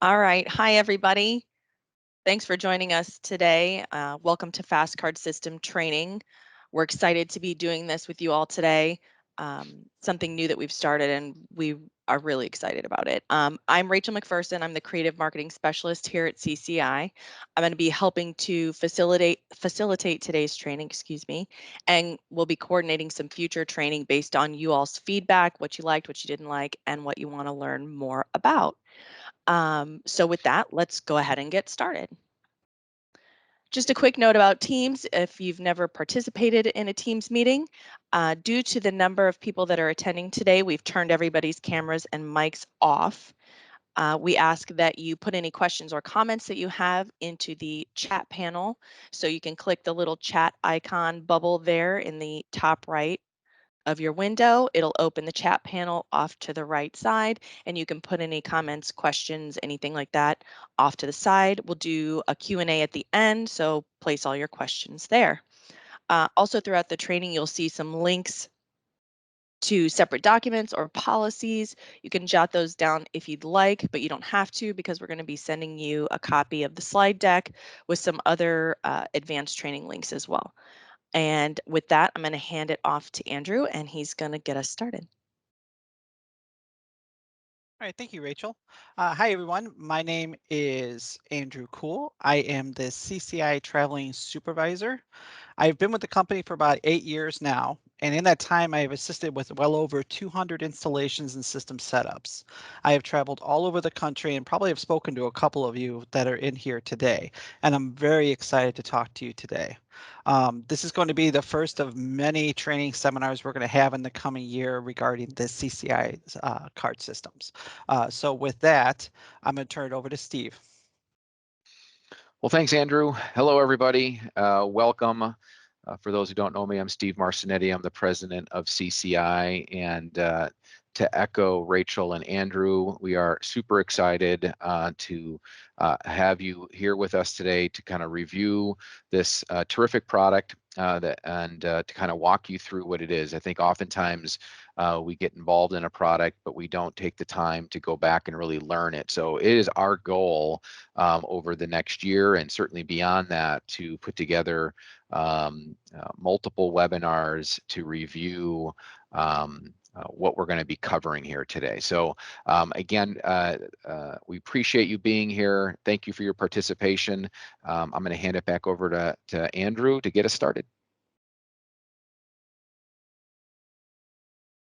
All right. Hi, everybody. Thanks for joining us today. Welcome to FasCard System Training. We're excited to be doing this with you all today. Something new that we've started, and we are really excited about it. I'm Rachel McPherson. I'm the Creative Marketing Specialist here at CCI. I'm going to be helping to facilitate today's training, excuse me, and we'll be coordinating some future training based on you all's feedback, what you liked, what you didn't like, and what you want to learn more about. So with that, let's go ahead and get started. Just a quick note about Teams. If you've never participated in a Teams meeting, due to the number of people that are attending today, we've turned everybody's cameras and mics off. We ask that you put any questions or comments that you have into the chat panel. So you can click the little chat icon bubble there in the top right of your window. It'll open the chat panel off to the right side, and you can put any comments, questions, anything like that off to the side. We'll do a Q&A at the end, so place all your questions there. Also throughout the training, you'll see some links to separate documents or policies. You can jot those down if you'd like, but you don't have to, because we're going to be sending you a copy of the slide deck with some other advanced training links as well. And with that, I'm going to hand it off to Andrew, and he's going to get us started. All right, thank you, Rachel. Hi, everyone. My name is Andrew Cool. I am the CCI Traveling Supervisor. I've been with the company for about 8 years now, and in that time, I have assisted with well over 200 installations and system setups. I have traveled all over the country and probably have spoken to a couple of you that are in here today, and I'm very excited to talk to you today. This is going to be the first of many training seminars we're going to have in the coming year regarding the CCI card systems. So with that, I'm going to turn it over to Steve. Well, thanks, Andrew. Hello, everybody. Welcome. For those who don't know me, I'm Steve Marcinetti. I'm the president of CCI. And to echo Rachel and Andrew, we are super excited to have you here with us today to kind of review this terrific product and to kind of walk you through what it is. I think oftentimes we get involved in a product, but we don't take the time to go back and really learn it. So it is our goal over the next year and certainly beyond that to put together multiple webinars to review what we're going to be covering here today. So again, we appreciate you being here. Thank you for your participation. I'm going to hand it back over to Andrew to get us started.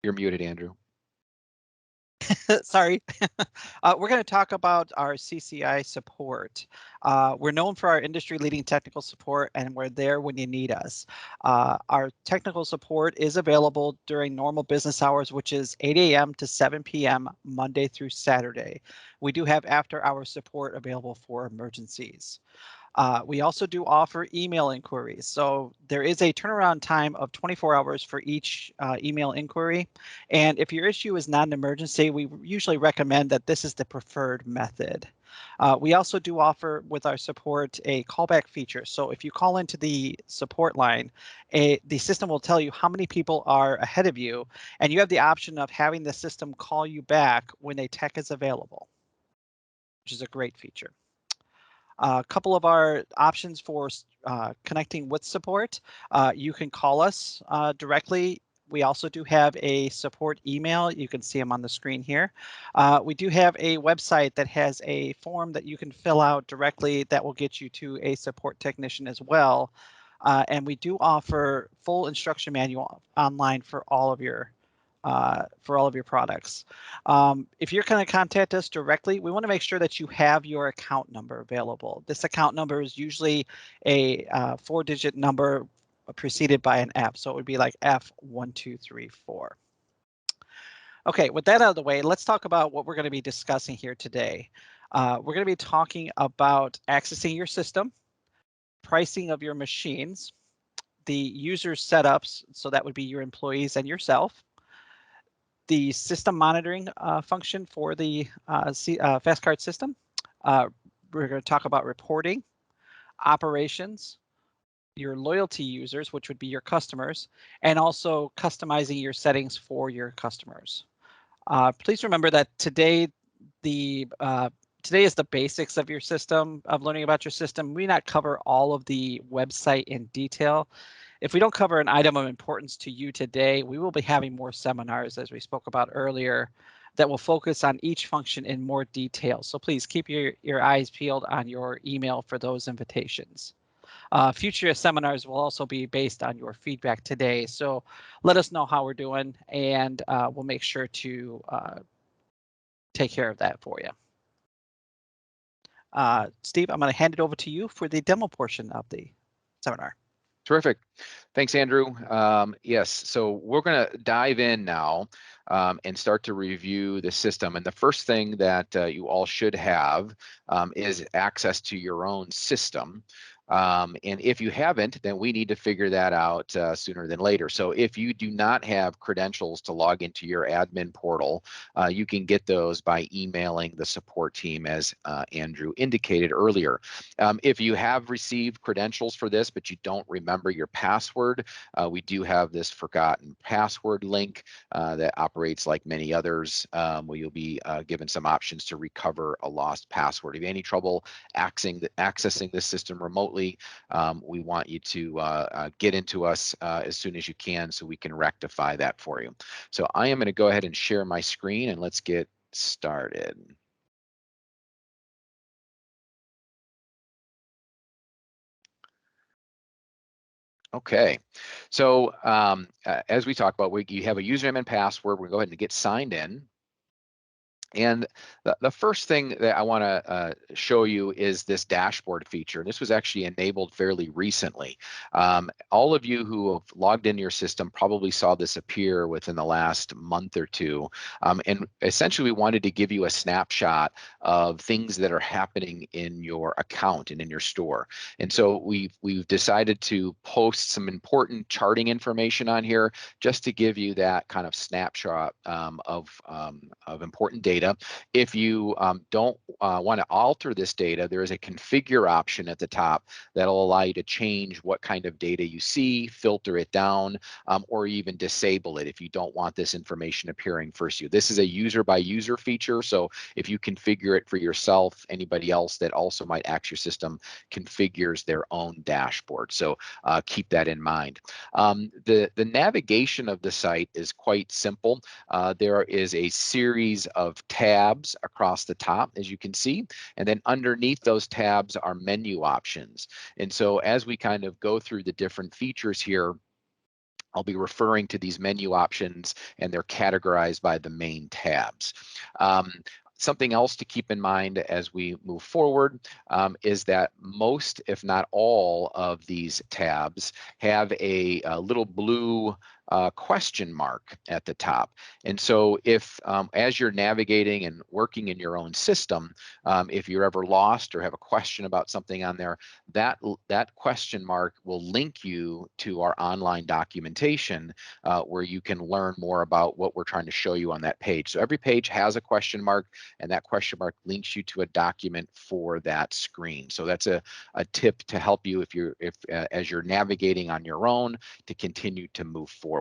You're muted, Andrew. Sorry. We're going to talk about our CCI support. We're known for our industry-leading technical support, and we're there when you need us. Our technical support is available during normal business hours, which is 8 a.m. to 7 p.m. Monday through Saturday. We do have after-hour support available for emergencies. We also do offer email inquiries. So there is a turnaround time of 24 hours for each email inquiry. And if your issue is not an emergency, we usually recommend that this is the preferred method. We also do offer with our support a callback feature. So if you call into the support line, the system will tell you how many people are ahead of you, and you have the option of having the system call you back when a tech is available, which is a great feature. A couple of our options for connecting with support. You can call us directly. We also do have a support email. You can see them on the screen here. We do have a website that has a form that you can fill out directly that will get you to a support technician as well. And we do offer full instruction manual online for all of your products. If you're going to contact us directly, we want to make sure that you have your account number available. This account number is usually a 4-digit number preceded by an F. So it would be like F1234. Okay, with that out of the way, let's talk about what we're going to be discussing here today. We're going to be talking about accessing your system, pricing of your machines, the user setups, so that would be your employees and yourself, the system monitoring function for the FasCard system. We're going to talk about reporting, operations, your loyalty users, which would be your customers, and also customizing your settings for your customers. Please remember that today the today is the basics of your system, of learning about your system. We not cover all of the website in detail. If we don't cover an item of importance to you today, we will be having more seminars, as we spoke about earlier, that will focus on each function in more detail. So please keep your eyes peeled on your email for those invitations. Future seminars will also be based on your feedback today. So let us know how we're doing, and we'll make sure to take care of that for you. Steve, I'm going to hand it over to you for the demo portion of the seminar. Terrific. Thanks, Andrew. Yes, so we're going to dive in now and start to review the system. And the first thing that you all should have is access to your own system. And if you haven't, then we need to figure that out sooner than later. So if you do not have credentials to log into your admin portal, you can get those by emailing the support team, as Andrew indicated earlier. If you have received credentials for this, but you don't remember your password, we do have this forgotten password link that operates like many others, where you'll be given some options to recover a lost password. If you have any trouble accessing this system remotely, we want you to get into us as soon as you can so we can rectify that for you. So I am going to go ahead and share my screen, and let's get started. Okay, so as we talked about, you have a username and password. We're going to go ahead and get signed in. And the first thing that I want to show you is this dashboard feature. This was actually enabled fairly recently. All of you who have logged into your system probably saw this appear within the last month or two. And essentially, we wanted to give you a snapshot of things that are happening in your account and in your store. And so we've decided to post some important charting information on here just to give you that kind of snapshot of important data. If you don't want to alter this data, there is a configure option at the top that'll allow you to change what kind of data you see, filter it down, or even disable it if you don't want this information appearing first. This is a user by user feature, so if you configure it for yourself, anybody else that also might access your system configures their own dashboard. So keep that in mind. The navigation of the site is quite simple. There is a series of tabs across the top, as you can see, and then underneath those tabs are menu options. And so as we kind of go through the different features here, I'll be referring to these menu options, and they're categorized by the main tabs. Something else to keep in mind as we move forward is that most, if not all, of these tabs have a little blue question mark at the top. And so if as you're navigating and working in your own system, if you're ever lost or have a question about something on there, that question mark will link you to our online documentation where you can learn more about what we're trying to show you on that page. So every page has a question mark, and that question mark links you to a document for that screen. So that's a tip to help you as you're navigating on your own to continue to move forward.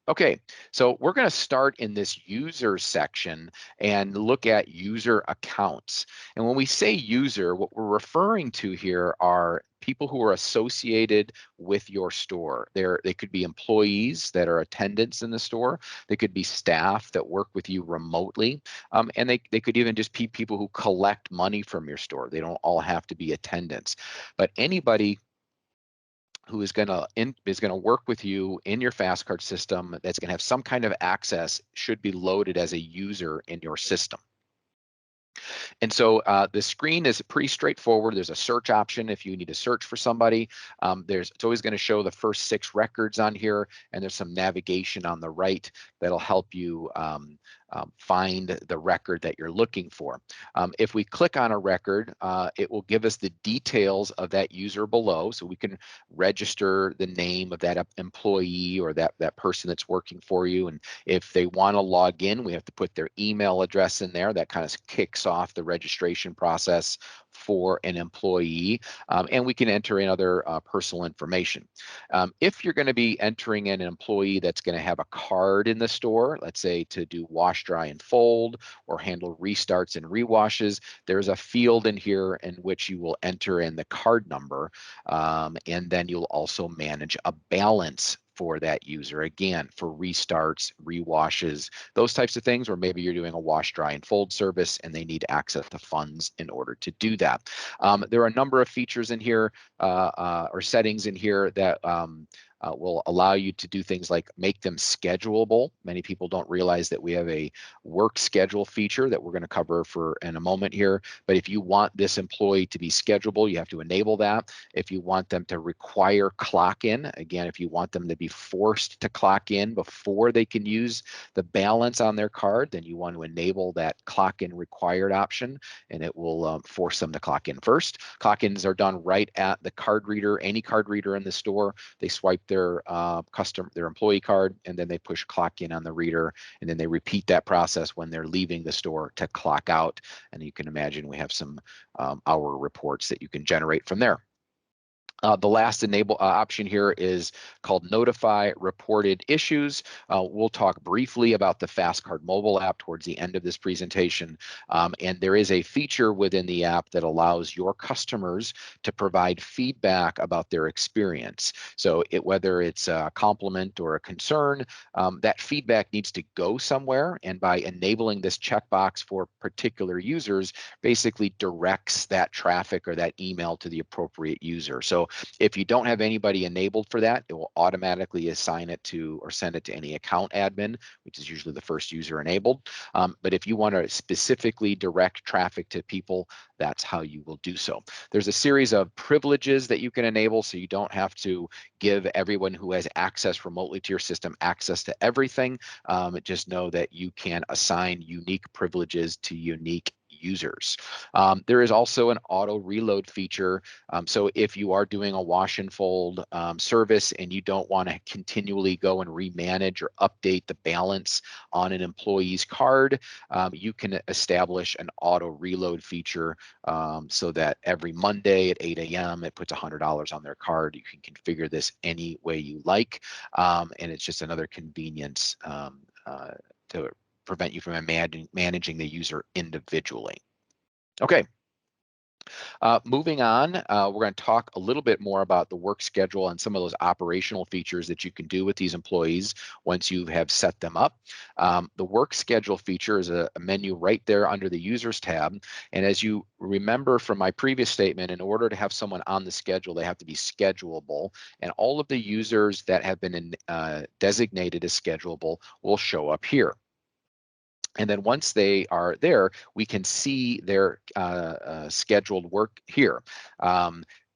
Okay, so we're going to start in this user section and look at user accounts. And when we say user, what we're referring to here are people who are associated with your store. They could be employees that are attendants in the store. They could be staff that work with you remotely. And they could even just be people who collect money from your store. They don't all have to be attendants. But anybody who is going to work with you in your FasCard system that's going to have some kind of access should be loaded as a user in your system. And so the screen is pretty straightforward. There's a search option if you need to search for somebody. It's always going to show the first 6 records on here, and there's some navigation on the right that'll help you find the record that you're looking for. If we click on a record, it will give us the details of that user below, so we can register the name of that employee or that person that's working for you. And if they want to log in, we have to put their email address in there. That kind of kicks off the registration process for an employee, and we can enter in other personal information. If you're going to be entering in an employee that's going to have a card in the store, let's say to do wash, dry, and fold, or handle restarts and rewashes, there's a field in here in which you will enter in the card number, and then you'll also manage a balance for that user, again, for restarts, rewashes, those types of things, or maybe you're doing a wash, dry, and fold service and they need access to funds in order to do that. There are a number of features in here or settings in here that will allow you to do things like make them schedulable. Many people don't realize that we have a work schedule feature that we're going to cover in a moment here. But if you want this employee to be schedulable, you have to enable that. If you want them to require clock in, again, if you want them to be forced to clock in before they can use the balance on their card, then you want to enable that clock in required option, and it will force them to clock in first. Clock ins are done right at the card reader, any card reader in the store. They swipe their employee card, and then they push clock in on the reader, and then they repeat that process when they're leaving the store to clock out. And you can imagine we have some hour reports that you can generate from there. The last enable option here is called Notify Reported Issues. We'll talk briefly about the FasCard mobile app towards the end of this presentation. And there is a feature within the app that allows your customers to provide feedback about their experience. So whether it's a compliment or a concern, that feedback needs to go somewhere. And by enabling this checkbox for particular users, basically directs that traffic or that email to the appropriate user. So if you don't have anybody enabled for that, it will automatically assign it to or send it to any account admin, which is usually the first user enabled. But if you want to specifically direct traffic to people, that's how you will do so. There's a series of privileges that you can enable, so you don't have to give everyone who has access remotely to your system access to everything. Just know that you can assign unique privileges to unique users. There is also an auto reload feature. So if you are doing a wash and fold service and you don't want to continually go and remanage or update the balance on an employee's card, you can establish an auto reload feature so that every Monday at 8 a.m. it puts $100 on their card. You can configure this any way you like, and it's just another convenience to prevent you from managing the user individually. Okay. Moving on, we're going to talk a little bit more about the work schedule and some of those operational features that you can do with these employees once you have set them up. The work schedule feature is a menu right there under the users tab. And as you remember from my previous statement, in order to have someone on the schedule, they have to be schedulable. And all of the users that have been designated as schedulable will show up here. And then once they are there, we can see their scheduled work here.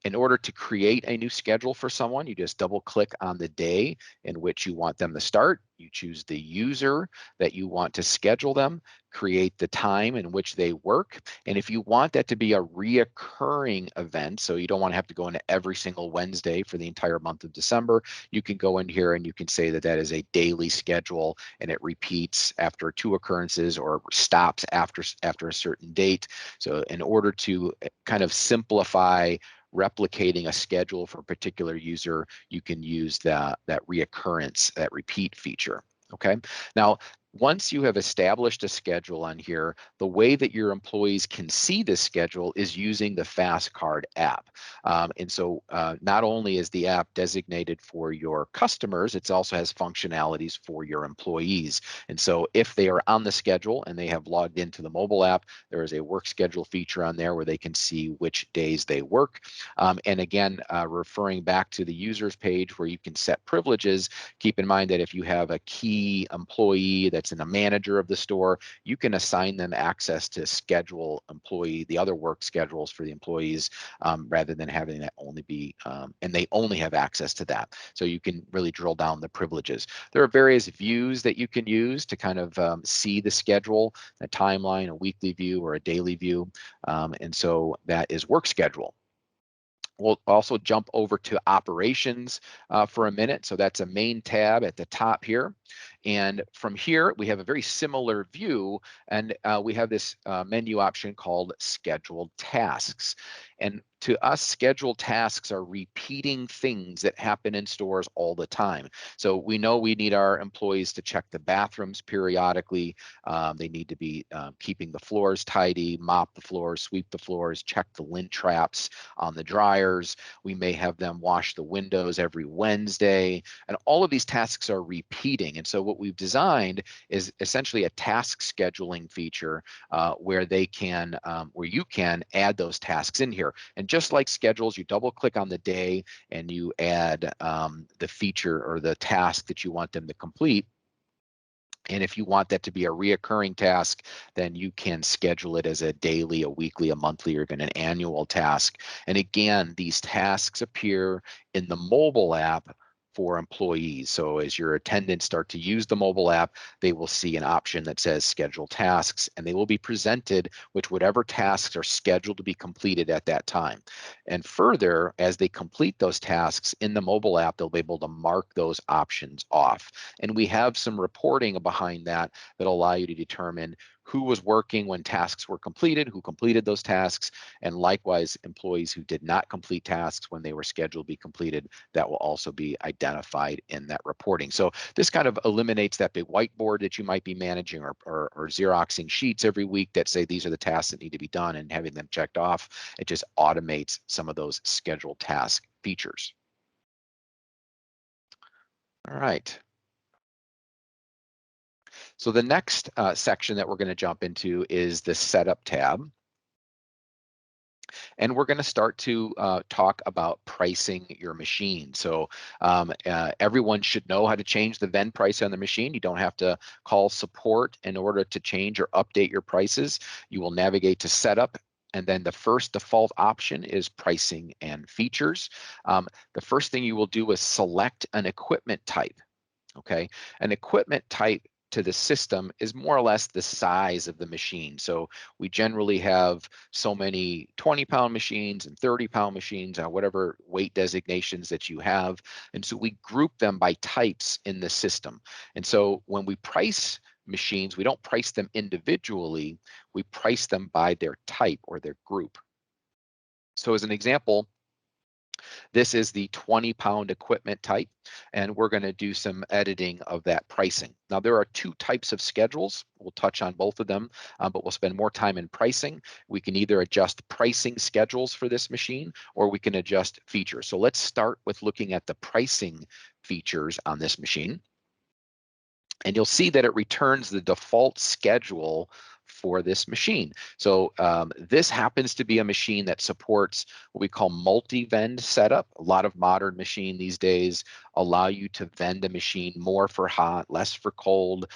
In order to create a new schedule for someone, you just double click on the day in which you want them to start. You choose the user that you want to schedule them, create the time in which they work. And if you want that to be a reoccurring event, so you don't want to have to go into every single Wednesday for the entire month of December, you can go in here and you can say that that is a daily schedule and it repeats after 2 occurrences or stops after a certain date. So in order to kind of simplify replicating a schedule for a particular user, you can use that reoccurrence, that repeat feature. Okay. Now, once you have established a schedule on here, the way that your employees can see this schedule is using the FasCard app. And so not only is the app designated for your customers, it also has functionalities for your employees. And so if they are on the schedule and they have logged into the mobile app, there is a work schedule feature on there where they can see which days they work. And again, referring back to the users page where you can set privileges, keep in mind that if you have a key employee that's in a manager of the store, you can assign them access to schedule the other work schedules for the employees rather than having that only be, and they only have access to that. So you can really drill down the privileges. There are various views that you can use to kind of see the schedule, a timeline, a weekly view, or a daily view. And so that is work schedule. We'll also jump over to operations for a minute. So that's a main tab at the top here. And from here, we have a very similar view, and we have this menu option called scheduled tasks. And to us, scheduled tasks are repeating things that happen in stores all the time. So we know we need our employees to check the bathrooms periodically. They need to be keeping the floors tidy, mop the floors, sweep the floors, check the lint traps on the dryers. We may have them wash the windows every Wednesday. And all of these tasks are repeating. And so what we've designed is essentially a task scheduling feature where you can add those tasks in here. And just like schedules, you double click on the day and you add the feature or the task that you want them to complete. And if you want that to be a reoccurring task, then you can schedule it as a daily, a weekly, a monthly, or even an annual task. And again, these tasks appear in the mobile app for employees. So as your attendants start to use the mobile app, they will see an option that says schedule tasks, and they will be presented with whatever tasks are scheduled to be completed at that time. And further, as they complete those tasks in the mobile app, they'll be able to mark those options off. And we have some reporting behind that that'll allow you to determine who was working when tasks were completed, who completed those tasks, and likewise, employees who did not complete tasks when they were scheduled to be completed, that will also be identified in that reporting. So this kind of eliminates that big whiteboard that you might be managing or Xeroxing sheets every week that say these are the tasks that need to be done and having them checked off. It just automates some of those scheduled task features. All right. So the next section that we're going to jump into is the setup tab. And we're going to start to talk about pricing your machine. So everyone should know how to change the vend price on the machine. You don't have to call support in order to change or update your prices. You will navigate to setup. And then the first default option is pricing and features. The first thing you will do is select an equipment type. Okay, an equipment type to the system is more or less the size of the machine. So we generally have so many 20-pound machines and 30-pound machines, whatever weight designations that you have. And so we group them by types in the system. And so when we price machines, we don't price them individually, we price them by their type or their group. So as an example, this is the 20-pound equipment type, and we're going to do some editing of that pricing. Now, there are two types of schedules. We'll touch on both of them, but we'll spend more time in pricing. We can either adjust pricing schedules for this machine, or we can adjust features. So let's start with looking at the pricing features on this machine. And you'll see that it returns the default schedule for this machine. So this happens to be a machine that supports what we call multi-vend setup. A lot of modern machines these days allow you to vend a machine more for hot, less for cold,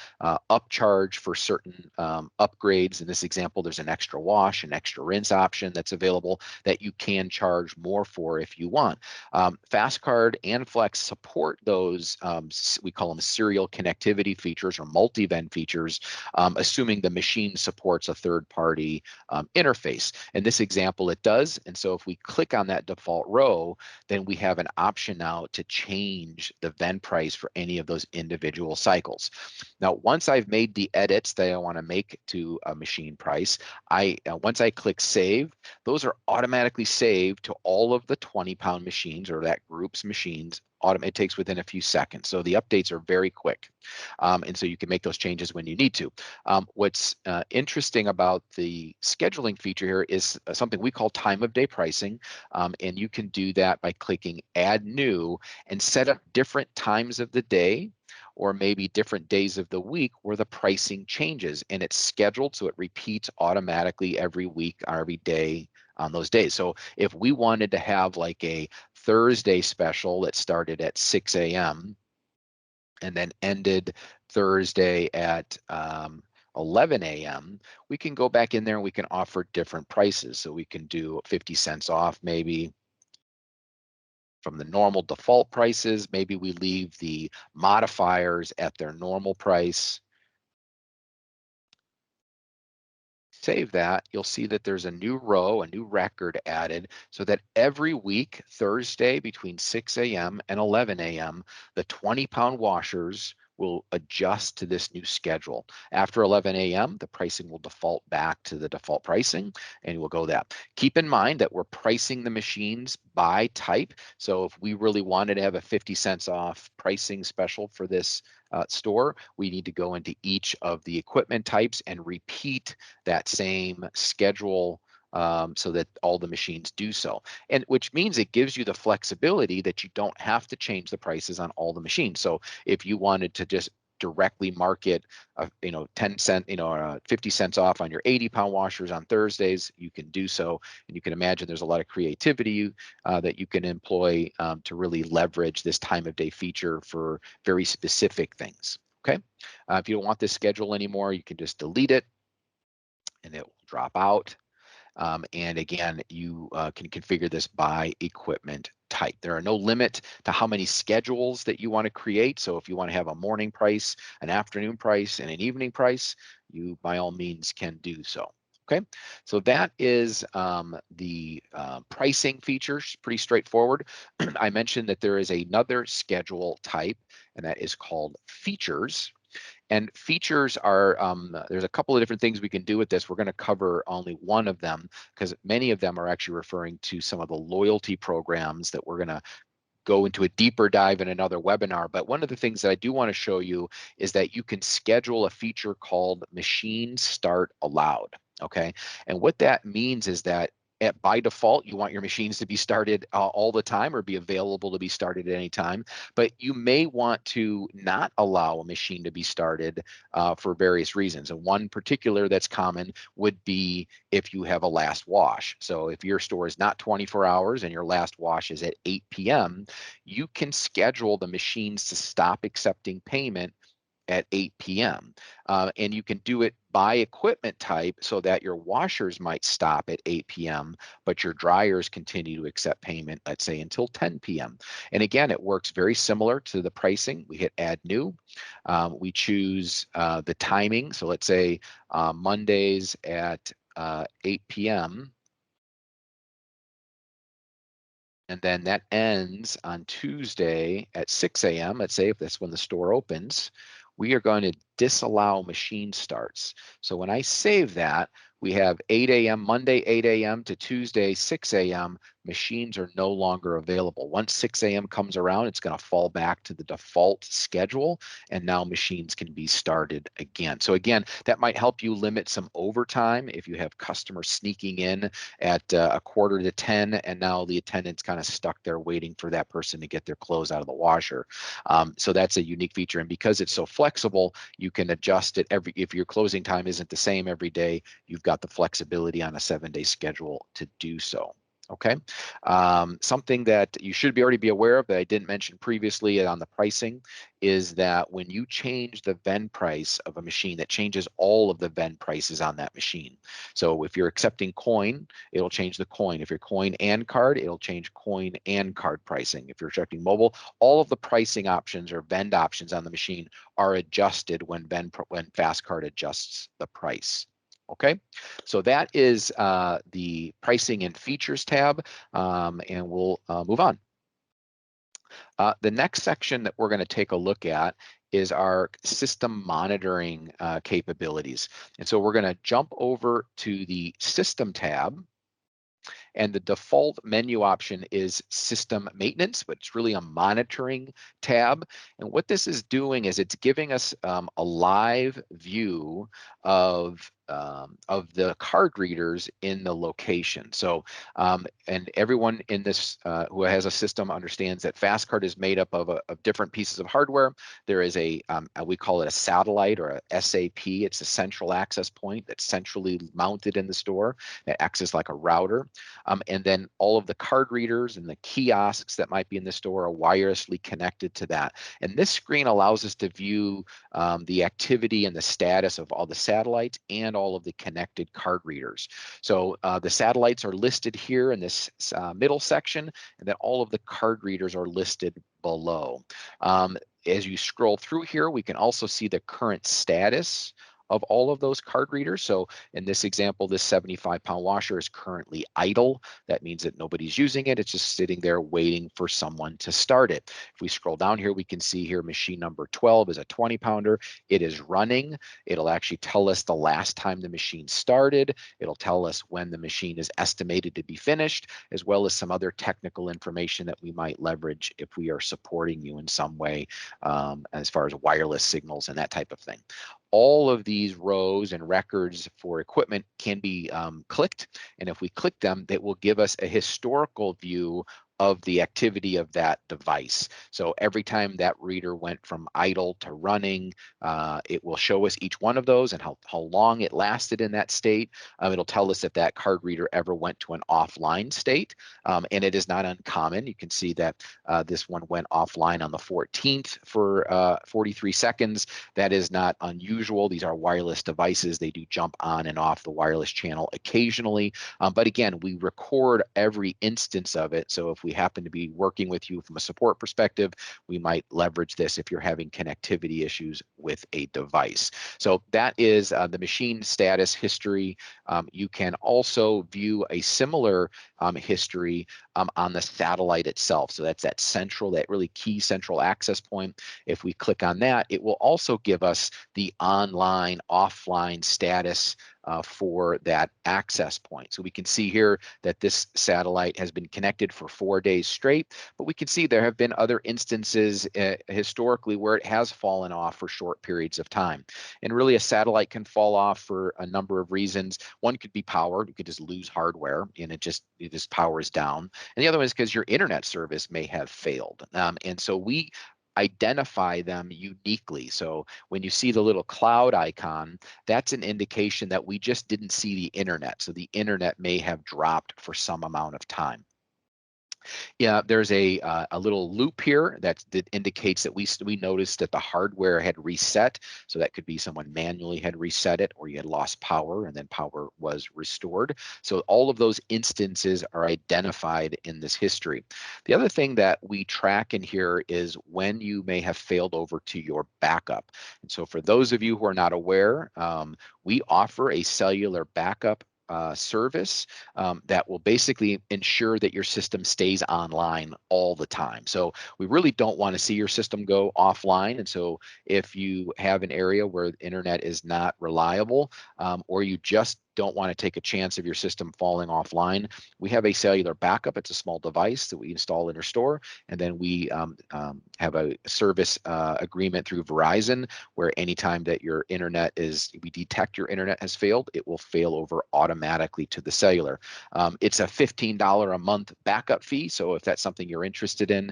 upcharge for certain upgrades. In this example, there's an extra wash, an extra rinse option that's available that you can charge more for if you want. FasCard and Flex support those, we call them serial connectivity features or multi-vend features, assuming the machine supports a third-party interface. In this example, it does. And so if we click on that default row, then we have an option now to change the vend price for any of those individual cycles. Now, once I've made the edits that I want to make to a machine price, once I click save, those are automatically saved to all of the 20-pound machines or that group's machines. It takes within a few seconds. So the updates are very quick. And so you can make those changes when you need to. What's interesting about the scheduling feature here is something we call time of day pricing. And you can do that by clicking add new and set up different times of the day or maybe different days of the week where the pricing changes, and it's scheduled so it repeats automatically every week or every day on those days. So if we wanted to have like a Thursday special that started at 6 a.m. and then ended Thursday at 11 a.m., we can go back in there and we can offer different prices. So we can do 50 cents off maybe from the normal default prices. Maybe we leave the modifiers at their normal price. Save that, you'll see that there's a new row, a new record added, so that every week, Thursday between 6 a.m. and 11 a.m., the 20-pound washers will adjust to this new schedule. After 11 a.m., the pricing will default back to the default pricing, and we'll go that. Keep in mind that we're pricing the machines by type. So if we really wanted to have a 50 cents off pricing special for this store, we need to go into each of the equipment types and repeat that same schedule so that all the machines do so. And which means it gives you the flexibility that you don't have to change the prices on all the machines. So if you wanted to just directly market, 10 cent, 50 cents off on your 80-pound washers on Thursdays, you can do so. And you can imagine there's a lot of creativity that you can employ to really leverage this time of day feature for very specific things. Okay. If you don't want this schedule anymore, you can just delete it and it will drop out. And again, you can configure this by equipment type. There are no limit to how many schedules that you want to create. So if you want to have a morning price, an afternoon price, and an evening price, you by all means can do so. Okay, so that is the pricing features, pretty straightforward. I mentioned that there is another schedule type, and that is called features. And features are, there's a couple of different things we can do with this. We're going to cover only one of them because many of them are actually referring to some of the loyalty programs that we're going to go into a deeper dive in another webinar. But one of the things that I do want to show you is that you can schedule a feature called Machine Start Allowed. Okay, and what that means is that by default, you want your machines to be started all the time or be available to be started at any time. But you may want to not allow a machine to be started for various reasons. And one particular that's common would be if you have a last wash. So if your store is not 24 hours and your last wash is at 8 p.m., you can schedule the machines to stop accepting payment at 8 p.m. And you can do it by equipment type so that your washers might stop at 8 p.m., but your dryers continue to accept payment, let's say, until 10 p.m. And again, it works very similar to the pricing. We hit add new. We choose the timing. So let's say Mondays at 8 p.m. And then that ends on Tuesday at 6 a.m. Let's say if that's when the store opens, we are going to disallow machine starts. So when I save that, we have 8 a.m. Monday, 8 a.m. to Tuesday, 6 a.m. Machines are no longer available. Once 6 a.m. comes around, it's going to fall back to the default schedule, and now machines can be started again. So again, that might help you limit some overtime if you have customers sneaking in at 9:45, and now the attendant's kind of stuck there waiting for that person to get their clothes out of the washer. So that's a unique feature, and because it's so flexible, you can adjust it if your closing time isn't the same every day, you've got the flexibility on a 7-day schedule to do so. Okay, something that you should already be aware of that I didn't mention previously on the pricing is that when you change the vend price of a machine, that changes all of the vend prices on that machine. So if you're accepting coin, it'll change the coin. If you're coin and card, it'll change coin and card pricing. If you're accepting mobile, all of the pricing options or vend options on the machine are adjusted when FasCard adjusts the price. Okay, so that is the pricing and features tab, and we'll move on. The next section that we're going to take a look at is our system monitoring capabilities. And so we're going to jump over to the system tab. And the default menu option is system maintenance, but it's really a monitoring tab. And what this is doing is it's giving us a live view of the card readers in the location. So, and everyone in this who has a system understands that FasCard is made up of different pieces of hardware. There is we call it a satellite or a SAP. It's a central access point that's centrally mounted in the store that acts as like a router. And then all of the card readers and the kiosks that might be in the store are wirelessly connected to that. And this screen allows us to view the activity and the status of all the satellites and all of the connected card readers. So the satellites are listed here in this middle section, and then all of the card readers are listed below. As you scroll through here, we can also see the current status of all of those card readers. So in this example, this 75-pound washer is currently idle. That means that nobody's using it. It's just sitting there waiting for someone to start it. If we scroll down here, we can see here machine number 12 is a 20-pounder. It is running. It'll actually tell us the last time the machine started. It'll tell us when the machine is estimated to be finished, as well as some other technical information that we might leverage if we are supporting you in some way, as far as wireless signals and that type of thing. All of these rows and records for equipment can be clicked, and if we click them, that will give us a historical view of the activity of that device. So every time that reader went from idle to running, it will show us each one of those and how long it lasted in that state. It'll tell us if that card reader ever went to an offline state, and it is not uncommon. You can see that this one went offline on the 14th for 43 seconds. That is not unusual. These are wireless devices. They do jump on and off the wireless channel occasionally. But again, we record every instance of it. So if we happen to be working with you from a support perspective, we might leverage this if you're having connectivity issues with a device. So that is the machine status history. You can also view a similar history on the satellite itself. So that's that really key central access point. If we click on that, it will also give us the online, offline status for that access point. So we can see here that this satellite has been connected for 4 days straight, but we can see there have been other instances historically where it has fallen off for short periods of time. And really a satellite can fall off for a number of reasons. One could be power. You could just lose hardware and it just powers down. And the other one is because your internet service may have failed. And so we identify them uniquely. So when you see the little cloud icon, that's an indication that we just didn't see the internet. So the internet may have dropped for some amount of time. Yeah, there's a little loop here that indicates that we noticed that the hardware had reset. So that could be someone manually had reset it, or you had lost power and then power was restored. So all of those instances are identified in this history. The other thing that we track in here is when you may have failed over to your backup. And so for those of you who are not aware, we offer a cellular backup service that will basically ensure that your system stays online all the time. So we really don't want to see your system go offline. And so if you have an area where the internet is not reliable, or you just don't want to take a chance of your system falling offline, we have a cellular backup. It's a small device that we install in our store, and then we have a service agreement through Verizon where anytime that your internet we detect your internet has failed, it will fail over automatically to the cellular. It's a $15 a month backup fee, so if that's something you're interested in,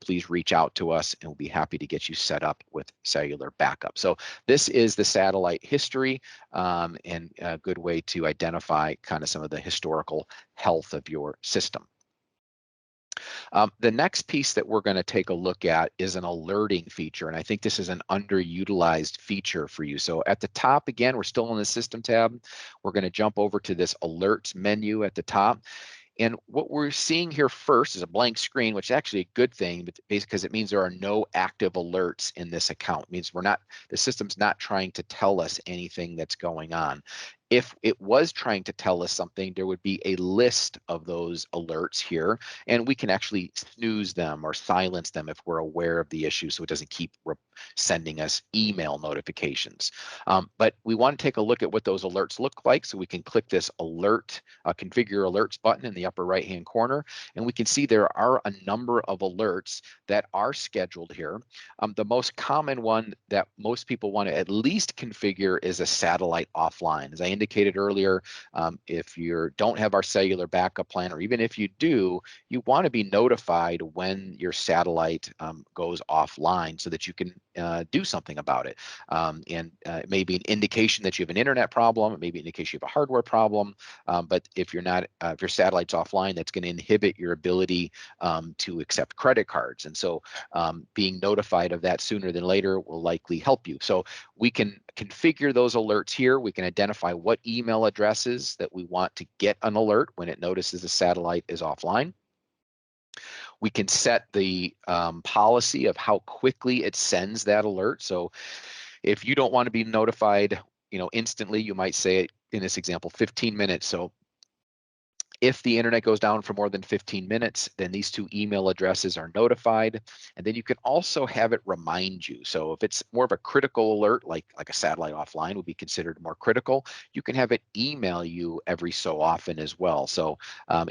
please reach out to us and we'll be happy to get you set up with cellular backup. So this is the satellite history, and a good way to identify kind of some of the historical health of your system. The next piece that we're going to take a look at is an alerting feature, and I think this is an underutilized feature for you. So at the top, again, we're still in the System tab. We're going to jump over to this Alerts menu at the top. And what we're seeing here first is a blank screen, which is actually a good thing, but because it means there are no active alerts in this account. It means the system's not trying to tell us anything that's going on. If it was trying to tell us something, there would be a list of those alerts here, and we can actually snooze them or silence them if we're aware of the issue, so it doesn't keep sending us email notifications. But we want to take a look at what those alerts look like, so we can click this alert, configure alerts button in the upper right hand corner, and we can see there are a number of alerts that are scheduled here. The most common one that most people want to at least configure is a satellite offline. As I indicated earlier, if you don't have our cellular backup plan, or even if you do, you want to be notified when your satellite goes offline so that you can do something about it. It may be an indication that you have an internet problem, it may be an indication you have a hardware problem, but if your satellite's offline, that's going to inhibit your ability to accept credit cards. And so being notified of that sooner than later will likely help you. So we can configure those alerts here. We can identify what email addresses that we want to get an alert when it notices the satellite is offline. We can set the policy of how quickly it sends that alert. So if you don't want to be notified instantly. You might say, in this example, 15 minutes. So if the internet goes down for more than 15 minutes, then these two email addresses are notified. And then you can also have it remind you. So if it's more of a critical alert, like a satellite offline would be considered more critical, you can have it email you every so often as well. So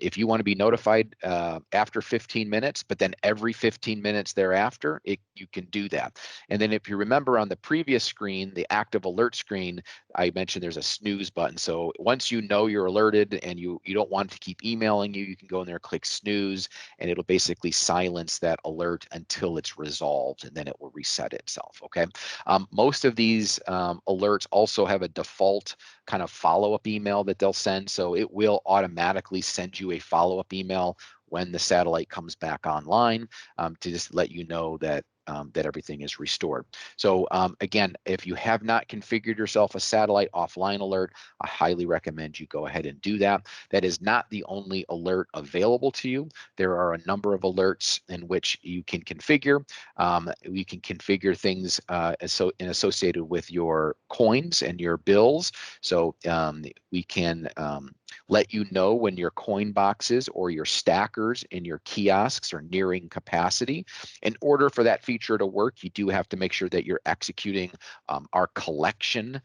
if you want to be notified after 15 minutes, but then every 15 minutes thereafter, you can do that. And then if you remember on the previous screen, the active alert screen, I mentioned there's a snooze button. So once you know you're alerted and you don't want to keep emailing you, you can go in there, click snooze, and it'll basically silence that alert until it's resolved, and then it will reset itself. Okay. Most of these alerts also have a default kind of follow-up email that they'll send. So it will automatically send you a follow-up email when the satellite comes back online to just let you know that that everything is restored. So again, if you have not configured yourself a satellite offline alert, I highly recommend you go ahead and do that. That is not the only alert available to you. There are a number of alerts in which you can configure. You can configure things associated with your coins and your bills. So we can let you know when your coin boxes or your stackers in your kiosks are nearing capacity. In order for that feature to work, you do have to make sure that you're executing our collection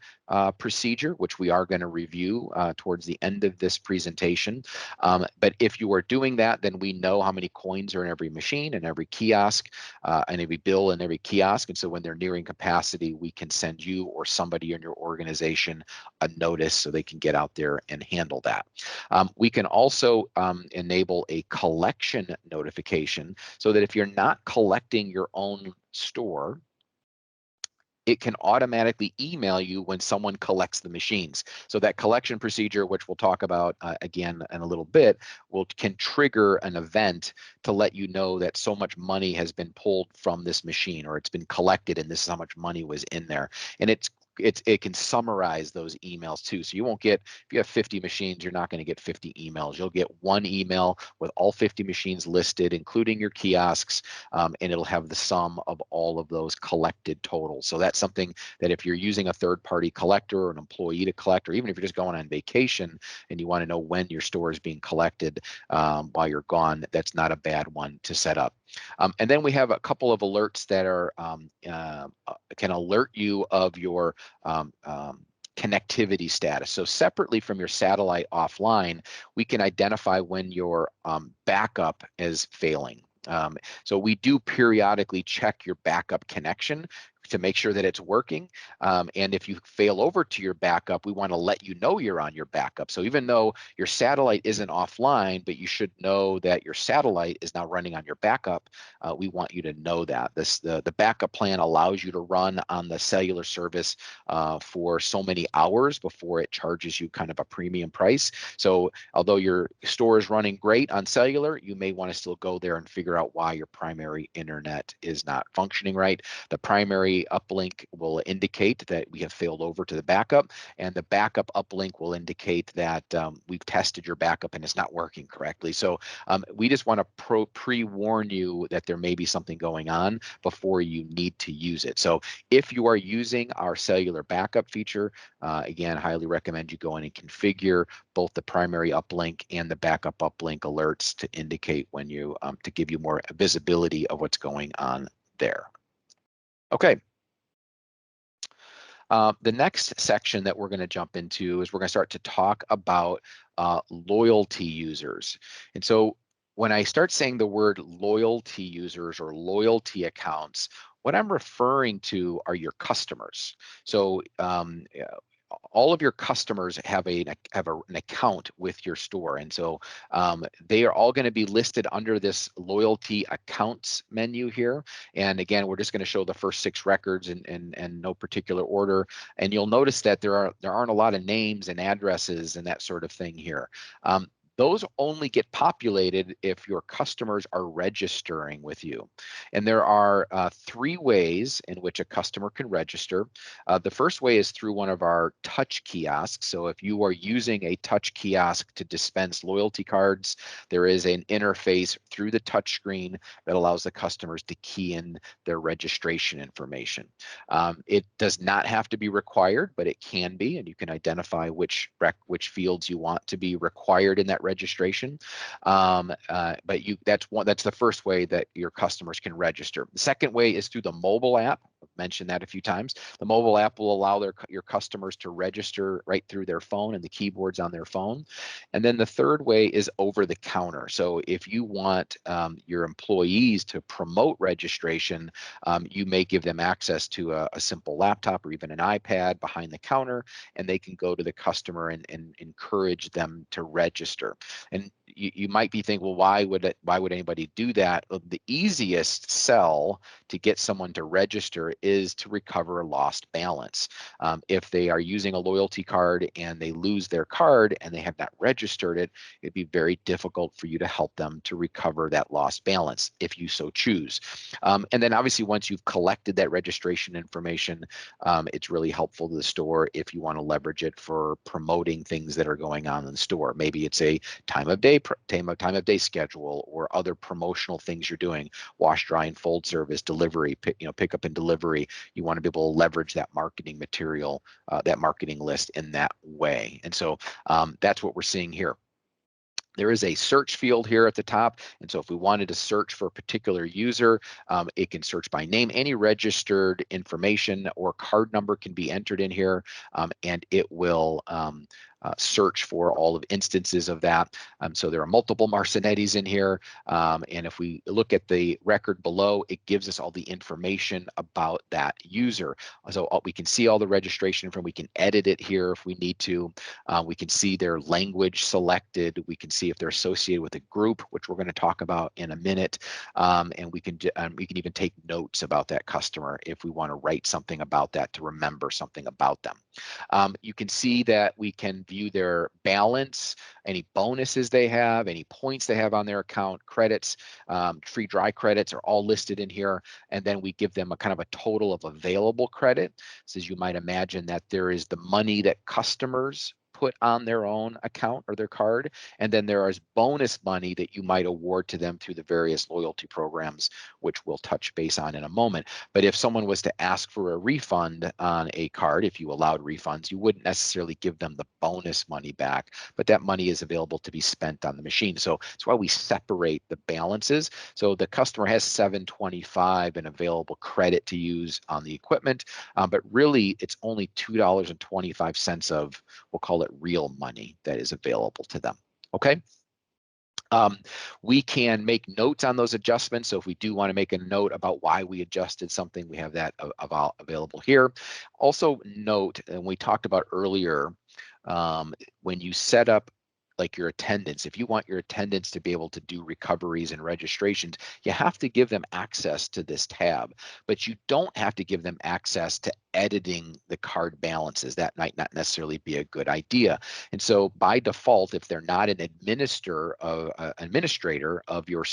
procedure, which we are going to review towards the end of this presentation. But if you are doing that, then we know how many coins are in every machine and every kiosk and every bill in every kiosk. And so when they're nearing capacity, we can send you or somebody in your organization a notice so they can get out there and handle that. We can also enable a collection notification so that if you're not collecting your own store, it can automatically email you when someone collects the machines. So that collection procedure, which we'll talk about again in a little bit, can trigger an event to let you know that so much money has been pulled from this machine, or it's been collected and this is how much money was in there. And it can summarize those emails too. So you won't get, if you have 50 machines, you're not going to get 50 emails. You'll get one email with all 50 machines listed, including your kiosks, and it'll have the sum of all of those collected totals. So that's something that if you're using a third-party collector or an employee to collect, or even if you're just going on vacation and you want to know when your store is being collected while you're gone, that's not a bad one to set up. And then we have a couple of alerts that are can alert you of your connectivity status. So separately from your satellite offline, we can identify when your backup is failing. So we do periodically check your backup connection to make sure that it's working. And if you fail over to your backup, we want to let you know you're on your backup. So even though your satellite isn't offline, but you should know that your satellite is now running on your backup, we want you to know that. The backup plan allows you to run on the cellular service for so many hours before it charges you kind of a premium price. So although your store is running great on cellular, you may want to still go there and figure out why your primary internet is not functioning right. The primary uplink will indicate that we have failed over to the backup, and the backup uplink will indicate that we've tested your backup and it's not working correctly. So we just want to pre-warn you that there may be something going on before you need to use it. So if you are using our cellular backup feature, again, highly recommend you go in and configure both the primary uplink and the backup uplink alerts to indicate when you to give you more visibility of what's going on there. Okay. The next section that we're going to jump into is we're going to start to talk about loyalty users. And so when I start saying the word loyalty users or loyalty accounts, what I'm referring to are your customers. So all of your customers have an account with your store, and so they are all going to be listed under this loyalty accounts menu here. And again, we're just going to show the first 6 records in no particular order, and you'll notice that there aren't a lot of names and addresses and that sort of thing here. those only get populated if your customers are registering with you. And there are 3 ways in which a customer can register. The first way is through one of our touch kiosks. So if you are using a touch kiosk to dispense loyalty cards, there is an interface through the touch screen that allows the customers to key in their registration information. It does not have to be required, but it can be, and you can identify which fields you want to be required in that registration. But that's the first way that your customers can register. The second way is through the mobile app. I've mentioned that a few times. The mobile app will allow your customers to register right through their phone and the keyboards on their phone. And then the third way is over the counter. So if you want your employees to promote registration, you may give them access to a simple laptop or even an iPad behind the counter, and they can go to the customer and encourage them to register. And you might be thinking, well, why would anybody do that? Well, the easiest sell to get someone to register is to recover a lost balance. If they are using a loyalty card and they lose their card and they have not registered it, it'd be very difficult for you to help them to recover that lost balance if you so choose. And then obviously once you've collected that registration information, it's really helpful to the store if you want to leverage it for promoting things that are going on in the store. Maybe it's a time of day schedule or other promotional things you're doing, wash, dry, and fold service, delivery, pickup and delivery. You want to be able to leverage that marketing material, that marketing list in that way. And so that's what we're seeing here. There is a search field here at the top. And so if we wanted to search for a particular user, it can search by name. Any registered information or card number can be entered in here, and it will search for all of instances of that. So there are multiple Marcinettis in here. And if we look at the record below, it gives us all the information about that user. So we can see all the registration from, we can edit it here if we need to. We can see their language selected. We can see if they're associated with a group, which we're going to talk about in a minute. And we can even take notes about that customer if we want to write something about that to remember something about them. You can see that we can view their balance, any bonuses they have, any points they have on their account, credits, free dry credits are all listed in here. And then we give them a kind of a total of available credit. So as you might imagine, that there is the money that customers put on their own account or their card, and then there is bonus money that you might award to them through the various loyalty programs, which we'll touch base on in a moment. But if someone was to ask for a refund on a card, if you allowed refunds, you wouldn't necessarily give them the bonus money back, but that money is available to be spent on the machine. So that's why we separate the balances. So the customer has $7.25 in available credit to use on the equipment, but really it's only $2.25 of, we'll call it real money, that is available to them. Okay. We can make notes on those adjustments. So if we do want to make a note about why we adjusted something, we have that available here. Also note, and we talked about earlier, when you set up like your attendants, if you want your attendants to be able to do recoveries and registrations, you have to give them access to this tab, but you don't have to give them access to editing the card balances. That might not necessarily be a good idea. And so by default, if they're not an administrator of your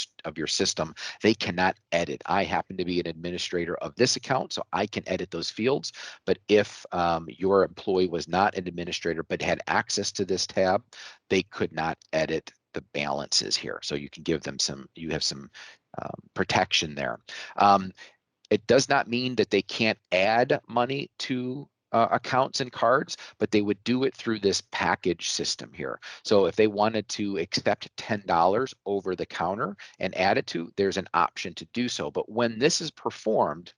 system, they cannot edit. I happen to be an administrator of this account, so I can edit those fields. But if your employee was not an administrator but had access to this tab, they could not edit the balances here. So you can give them you have some protection there. It does not mean that they can't add money to accounts and cards, but they would do it through this package system here. So if they wanted to accept $10 over the counter and add it to, there's an option to do so. But when this is performed,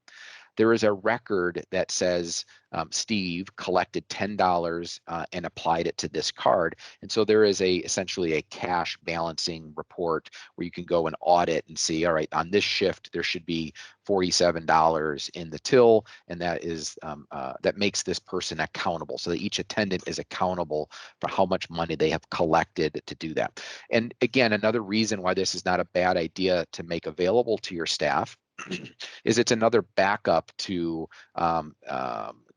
there is a record that says Steve collected $10 and applied it to this card. And so there is essentially a cash balancing report where you can go and audit and see, all right, on this shift, there should be $47 in the till, and that is that makes this person accountable. So that each attendant is accountable for how much money they have collected to do that. And again, another reason why this is not a bad idea to make available to your staff is it's another backup to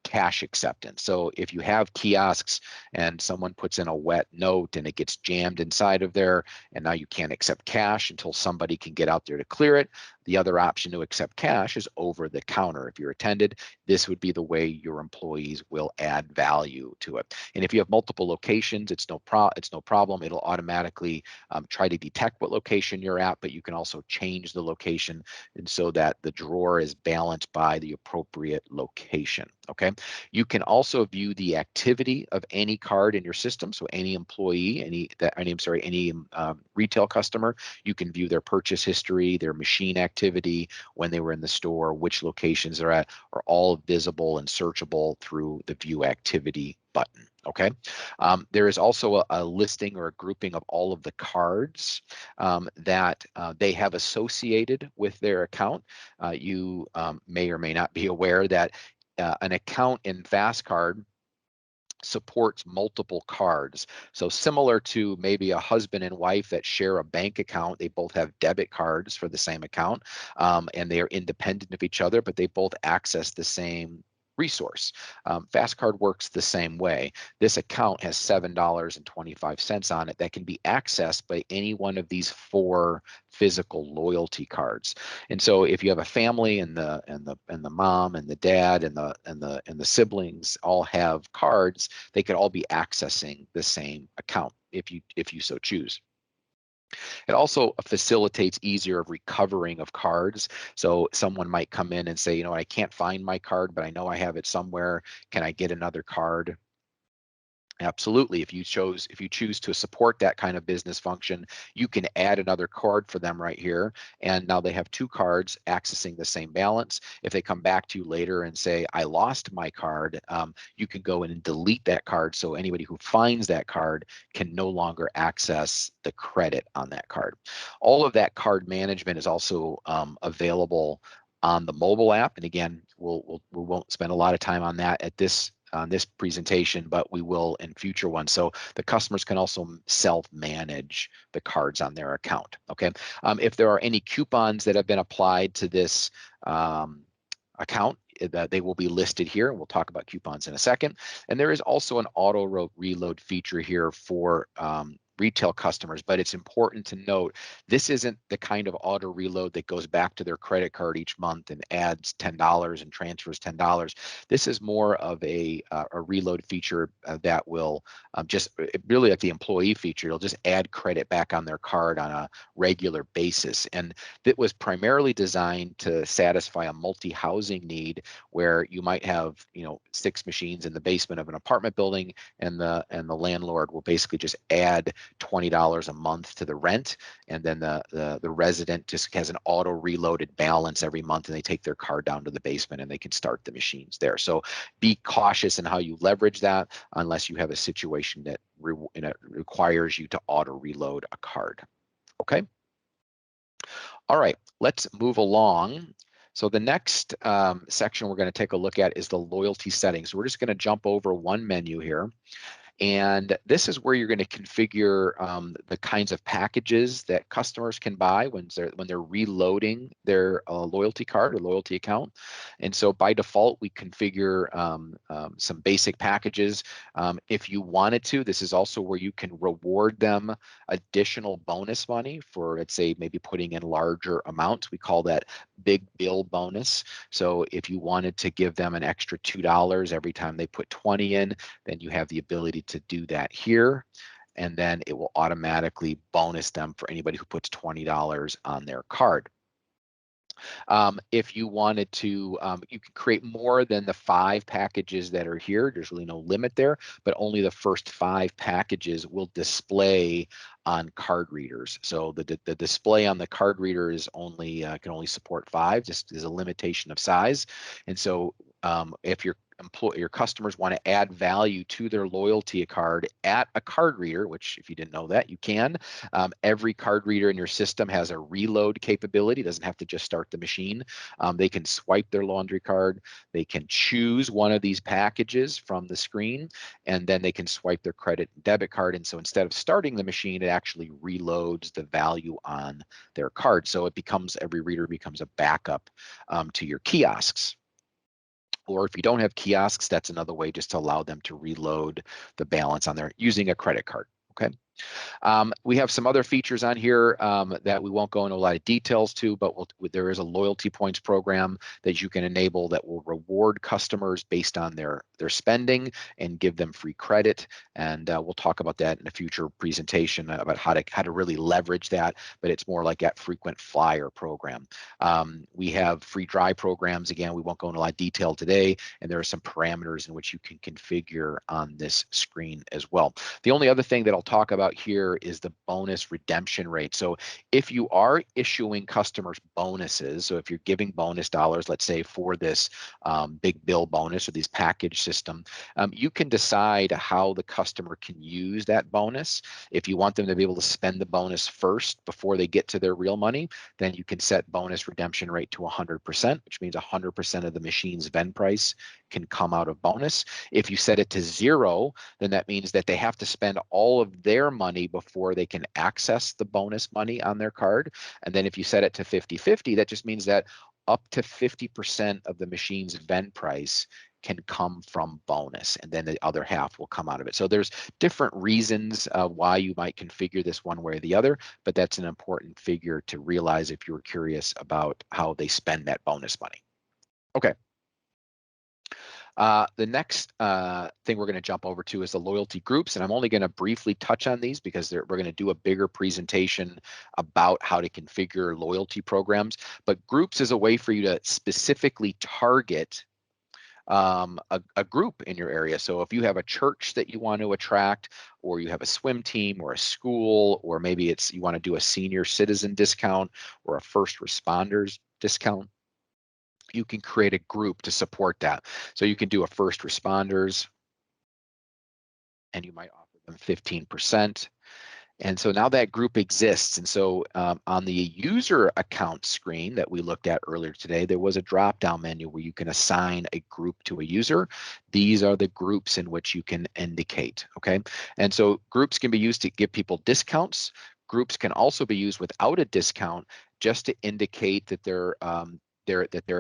cash acceptance. So if you have kiosks and someone puts in a wet note and it gets jammed inside of there, and now you can't accept cash until somebody can get out there to clear it, the other option to accept cash is over the counter. If you're attended, this would be the way your employees will add value to it. And if you have multiple locations, it's no problem. It'll automatically try to detect what location you're at, but you can also change the location and so that the drawer is balanced by the appropriate location. Okay. You can also view the activity of any card in your system. So any employee, any retail customer, you can view their purchase history, their machine activity, when they were in the store, which locations they're at, are all visible and searchable through the view activity button. Okay. There is also a listing or a grouping of all of the cards that they have associated with their account. You may or may not be aware that an account in FasCard supports multiple cards. So similar to maybe a husband and wife that share a bank account, they both have debit cards for the same account, and they are independent of each other, but they both access the same resource. FasCard works the same way. This account has $7.25 on it that can be accessed by any one of these 4 physical loyalty cards. And so if you have a family and the mom and the dad and the siblings all have cards, they could all be accessing the same account if you so choose. It also facilitates easier recovering of cards. So someone might come in and say, you know, I can't find my card, but I know I have it somewhere. Can I get another card? Absolutely. If you choose to support that kind of business function, you can add another card for them right here. And now they have 2 cards accessing the same balance. If they come back to you later and say, I lost my card, you can go in and delete that card. So anybody who finds that card can no longer access the credit on that card. All of that card management is also available on the mobile app. And again, we won't spend a lot of time on that at this presentation, but we will in future ones. So the customers can also self-manage the cards on their account. Okay. If there are any coupons that have been applied to this account, they will be listed here, and we'll talk about coupons in a second. And there is also an auto reload feature here for retail customers, but it's important to note this isn't the kind of auto reload that goes back to their credit card each month and adds $10 and transfers $10. This is more of a reload feature that will really like the employee feature. It'll just add credit back on their card on a regular basis, and that was primarily designed to satisfy a multi-housing need where you might have 6 machines in the basement of an apartment building, and the landlord will basically just add $20 a month to the rent, and then the resident just has an auto reloaded balance every month, and they take their card down to the basement and they can start the machines there. So be cautious in how you leverage that unless you have a situation that requires you to auto reload a card. Okay. All right, let's move along. So the next section we're going to take a look at is the loyalty settings. We're just going to jump over one menu here. And this is where you're going to configure the kinds of packages that customers can buy when they're reloading their loyalty card or loyalty account. And so by default, we configure some basic packages. If you wanted to, this is also where you can reward them additional bonus money for, let's say, maybe putting in larger amounts. We call that big bill bonus. So if you wanted to give them an extra $2 every time they put 20 in, then you have the ability to do that here, and then it will automatically bonus them for anybody who puts $20 on their card. If you wanted to, you can create more than the 5 packages that are here. There's really no limit there, but only the first 5 packages will display on card readers. So the display on the card reader is only can only support 5. Just is a limitation of size, and so if your customers want to add value to their loyalty card at a card reader, which if you didn't know that, you can. Every card reader in your system has a reload capability. It doesn't have to just start the machine. They can swipe their laundry card. They can choose one of these packages from the screen, and then they can swipe their credit and debit card. And so instead of starting the machine, it actually reloads the value on their card. So it becomes, every reader becomes a backup to your kiosks. Or if you don't have kiosks, that's another way just to allow them to reload the balance on there using a credit card. Okay. We have some other features on here that we won't go into a lot of details to, but there is a loyalty points program that you can enable that will reward customers based on their spending and give them free credit. And we'll talk about that in a future presentation about how to really leverage that, but it's more like that frequent flyer program. We have free dry programs. Again, we won't go into a lot of detail today, and there are some parameters in which you can configure on this screen as well. The only other thing that I'll talk about here is the bonus redemption rate. So if you are issuing customers bonuses, so if you're giving bonus dollars, let's say for this big bill bonus or these package system, you can decide how the customer can use that bonus. If you want them to be able to spend the bonus first before they get to their real money, then you can set bonus redemption rate to 100%, which means 100% of the machine's vend price can come out of bonus. If you set it to 0, then that means that they have to spend all of their money before they can access the bonus money on their card. And then if you set it to 50-50, that just means that up to 50% of the machine's vend price can come from bonus, and then the other half will come out of it. So there's different reasons why you might configure this one way or the other, but that's an important figure to realize if you were curious about how they spend that bonus money. Okay. The next thing we're going to jump over to is the loyalty groups, and I'm only going to briefly touch on these because we're going to do a bigger presentation about how to configure loyalty programs. But groups is a way for you to specifically target a group in your area. So if you have a church that you want to attract, or you have a swim team or a school, or maybe you want to do a senior citizen discount or a first responders discount, you can create a group to support that. So you can do a first responders, and you might offer them 15%. And so now that group exists. And so on the user account screen that we looked at earlier today, there was a drop-down menu where you can assign a group to a user. These are the groups in which you can indicate, okay? And so groups can be used to give people discounts. Groups can also be used without a discount just to indicate that their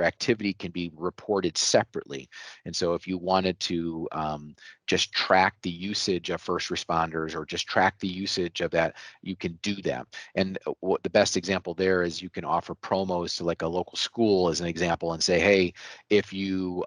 activity can be reported separately. And so if you wanted to just track the usage of first responders or just track the usage of that, you can do that. And what the best example there is you can offer promos to like a local school as an example and say, hey, if you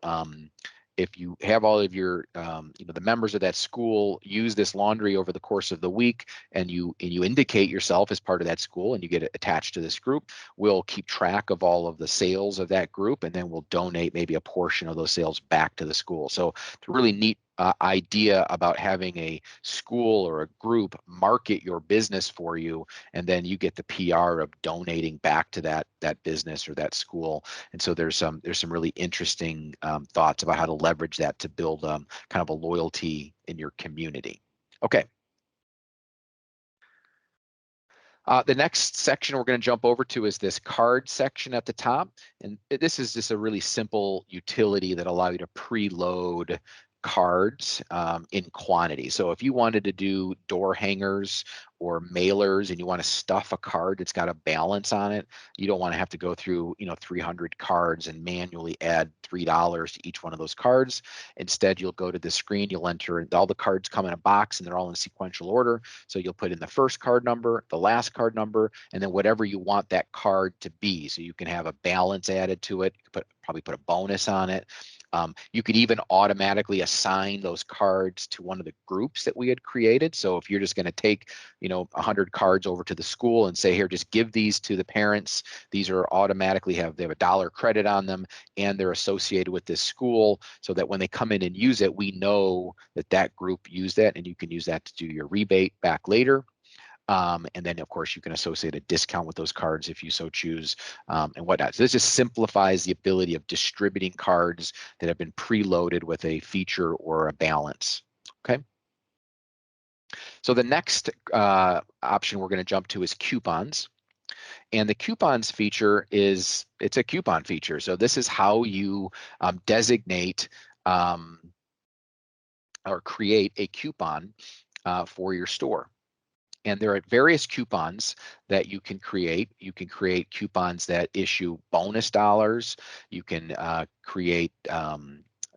have all of your the members of that school use this laundry over the course of the week, and you indicate yourself as part of that school and you get attached to this group, we'll keep track of all of the sales of that group, and then we'll donate maybe a portion of those sales back to the school. So it's a really neat idea about having a school or a group market your business for you, and then you get the PR of donating back to that business or that school. And so there's some really interesting thoughts about how to leverage that to build kind of a loyalty in your community. Okay. The next section we're going to jump over to is this card section at the top. And this is just a really simple utility that allows you to preload cards in quantity. So if you wanted to do door hangers or mailers and you want to stuff a card that's got a balance on it, you don't want to have to go through 300 cards and manually add $3 to each one of those cards. Instead, you'll go to the screen, you'll enter, all the cards come in a box and they're all in sequential order. So you'll put in the first card number, the last card number, and then whatever you want that card to be. So you can have a balance added to it. You could probably put a bonus on it. You could even automatically assign those cards to one of the groups that we had created. So if you're just going to take 100 cards over to the school and say, here, just give these to the parents, these are automatically they have a $1 credit on them, and they're associated with this school, so that when they come in and use it, we know that group used that, and you can use that to do your rebate back later. And then, of course, you can associate a discount with those cards if you so choose, and whatnot. So this just simplifies the ability of distributing cards that have been preloaded with a feature or a balance. Okay. So the next option we're going to jump to is coupons. And the coupons feature it's a coupon feature. So this is how you designate or create a coupon for your store. And there are various coupons that you can create. You can create coupons that issue bonus dollars. You can create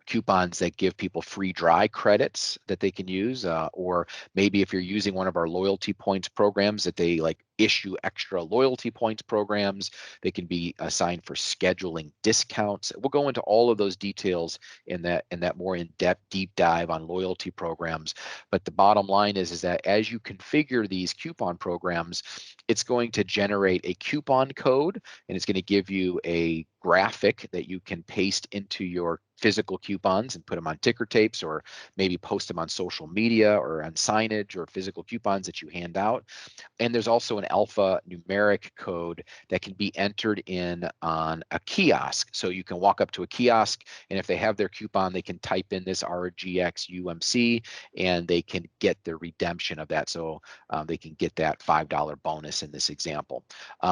coupons that give people free dry credits that they can use, or maybe if you're using one of our loyalty points programs that they like issue extra loyalty points programs, they can be assigned for scheduling discounts. We'll go into all of those details in that more in-depth deep dive on loyalty programs. But the bottom line is that as you configure these coupon programs, it's going to generate a coupon code, and it's going to give you a graphic that you can paste into your physical coupons and put them on ticker tapes, or maybe post them on social media or on signage or physical coupons that you hand out. And there's also an alpha numeric code that can be entered in on a kiosk. So you can walk up to a kiosk, and if they have their coupon, they can type in this RGXUMC and they can get the redemption of that. So they can get that $5 bonus in this example.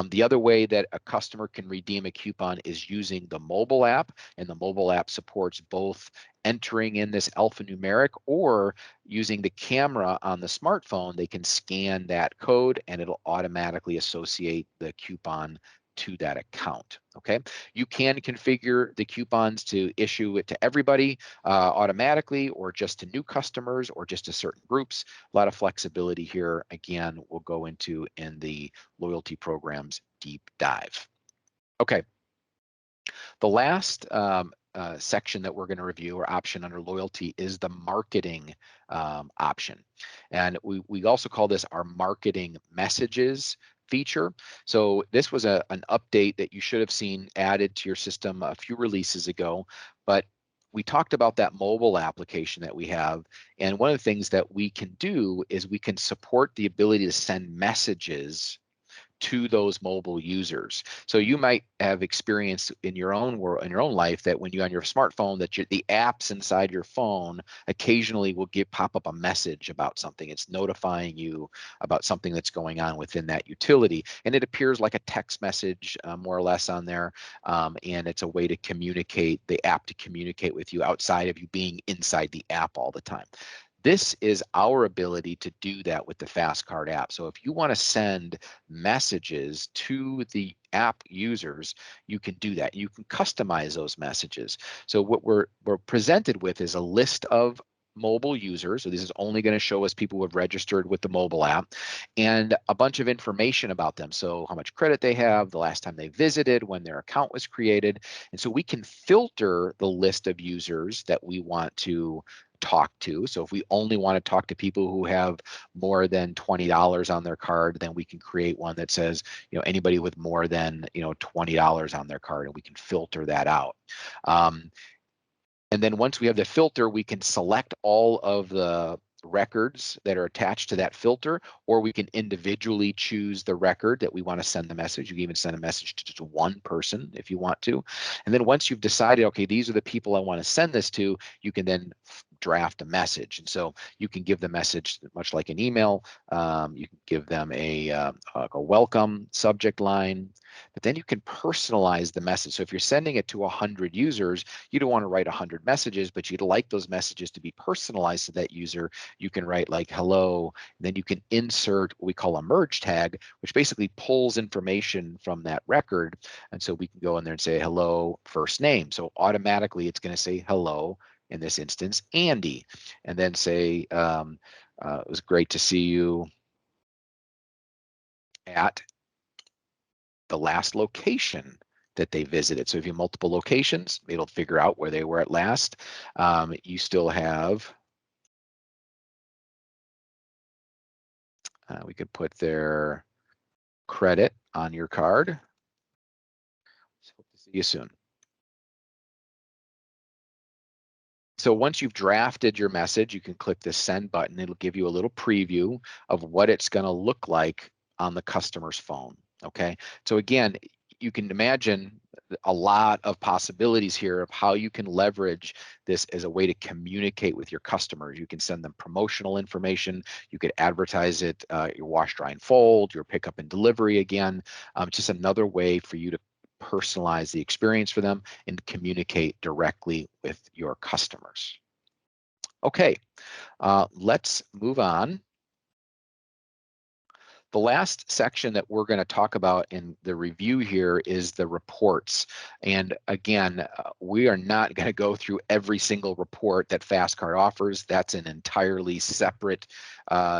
The other way that a customer can redeem a coupon is using the mobile app, and the mobile app supports both entering in this alphanumeric or using the camera on the smartphone. They can scan that code and it'll automatically associate the coupon to that account. Okay, you can configure the coupons to issue it to everybody automatically, or just to new customers, or just to certain groups. A lot of flexibility here. Again, we'll go into in the loyalty programs deep dive. Okay, the last section that we're going to review, or option under loyalty, is the marketing option. And we also call this our marketing messages feature. So this was an update that you should have seen added to your system a few releases ago, but we talked about that mobile application that we have. And one of the things that we can do is we can support the ability to send messages to those mobile users. So you might have experienced in your own world, in your own life, that when you're on your smartphone, that the apps inside your phone occasionally will pop up a message about something. It's notifying you about something that's going on within that utility, and it appears like a text message, more or less, on there. And it's a way to communicate, the app to communicate with you outside of you being inside the app all the time. This is our ability to do that with the FasCard app. So if you want to send messages to the app users, you can do that. You can customize those messages. So what we're presented with is a list of mobile users. So this is only going to show us people who have registered with the mobile app, and a bunch of information about them. So how much credit they have, the last time they visited, when their account was created. And so we can filter the list of users that we want to talk to. So if we only want to talk to people who have more than $20 on their card, then we can create one that says, anybody with more than, $20 on their card, and we can filter that out. And then once we have the filter, we can select all of the records that are attached to that filter, or we can individually choose the record that we want to send the message. You can even send a message to just one person if you want to. And then once you've decided, okay, these are the people I want to send this to, you can then draft a message. And so you can give the message much like an email. You can give them a welcome subject line, but then you can personalize the message. So if you're sending it to 100 users, you don't want to write 100 messages, but you'd like those messages to be personalized to that user. You can write like hello, and then you can insert what we call a merge tag, which basically pulls information from that record. And so we can go in there and say hello, first name. So automatically it's going to say hello, in this instance, Andy, and then say, it was great to see you at the last location that they visited. So if you have multiple locations, it'll figure out where they were at last. You still have, we could put their credit on your card. So hope to see you soon. So once you've drafted your message, you can click the send button. It'll give you a little preview of what it's going to look like on the customer's phone. Okay, so again, you can imagine a lot of possibilities here of how you can leverage this as a way to communicate with your customers. You can send them promotional information. You could advertise it, your wash, dry, and fold, your pickup and delivery again. Just another way for you to personalize the experience for them and communicate directly with your customers. Okay, let's move on The last section that we're going to talk about in the review here is the reports. And again, we are not going to go through every single report that FasCard offers. That's an entirely separate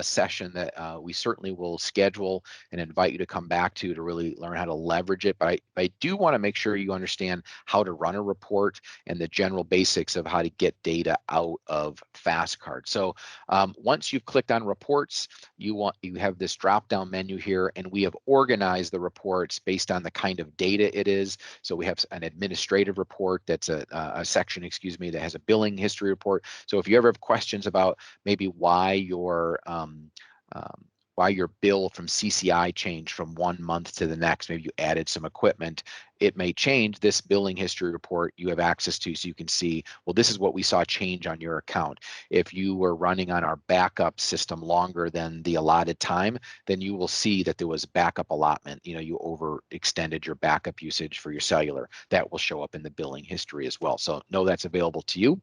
session that we certainly will schedule and invite you to come back to really learn how to leverage it. But I do want to make sure you understand how to run a report and the general basics of how to get data out of FasCard. So once you've clicked on reports, you have this drop-down menu here, and we have organized the reports based on the kind of data it is. So we have an administrative report that's a section, excuse me, that has a billing history report. So if you ever have questions about maybe why your bill from CCI changed from one month to the next, maybe you added some equipment, it may change. This billing history report you have access to, so you can see, well, this is what we saw change on your account. If you were running on our backup system longer than the allotted time, then you will see that there was backup allotment. You overextended your backup usage for your cellular. That will show up in the billing history as well. So know that's available to you.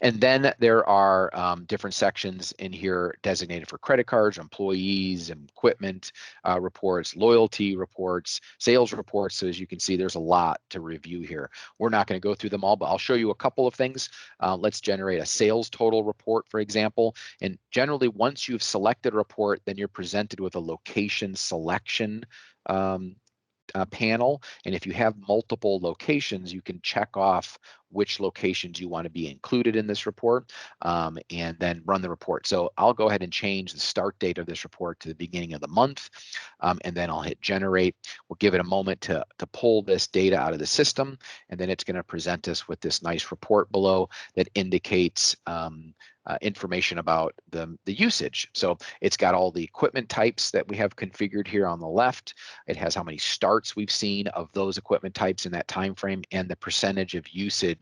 And then there are different sections in here designated for credit cards, employees, equipment reports, loyalty reports, sales reports. So as you can see, there's a lot to review here. We're not going to go through them all, but I'll show you a couple of things. Let's generate a sales total report, for example. And generally, once you've selected a report, then you're presented with a location selection panel. And if you have multiple locations, you can check off which locations you want to be included in this report, and then run the report. So I'll go ahead and change the start date of this report to the beginning of the month, and then I'll hit generate. We'll give it a moment to pull this data out of the system, and then it's going to present us with this nice report below that indicates information about the usage. So it's got all the equipment types that we have configured here on the left. It has how many starts we've seen of those equipment types in that time frame, and the percentage of usage,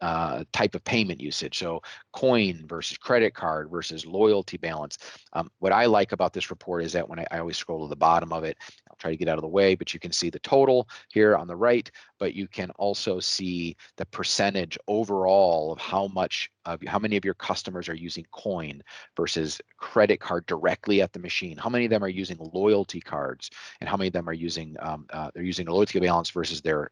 type of payment usage. So coin versus credit card versus loyalty balance. What I like about this report is that when I always scroll to the bottom of it, I'll try to get out of the way, but you can see the total here on the right, but you can also see the percentage overall of how many of your customers are using coin versus credit card directly at the machine. How many of them are using loyalty cards, and how many of them are using they're using a loyalty balance versus their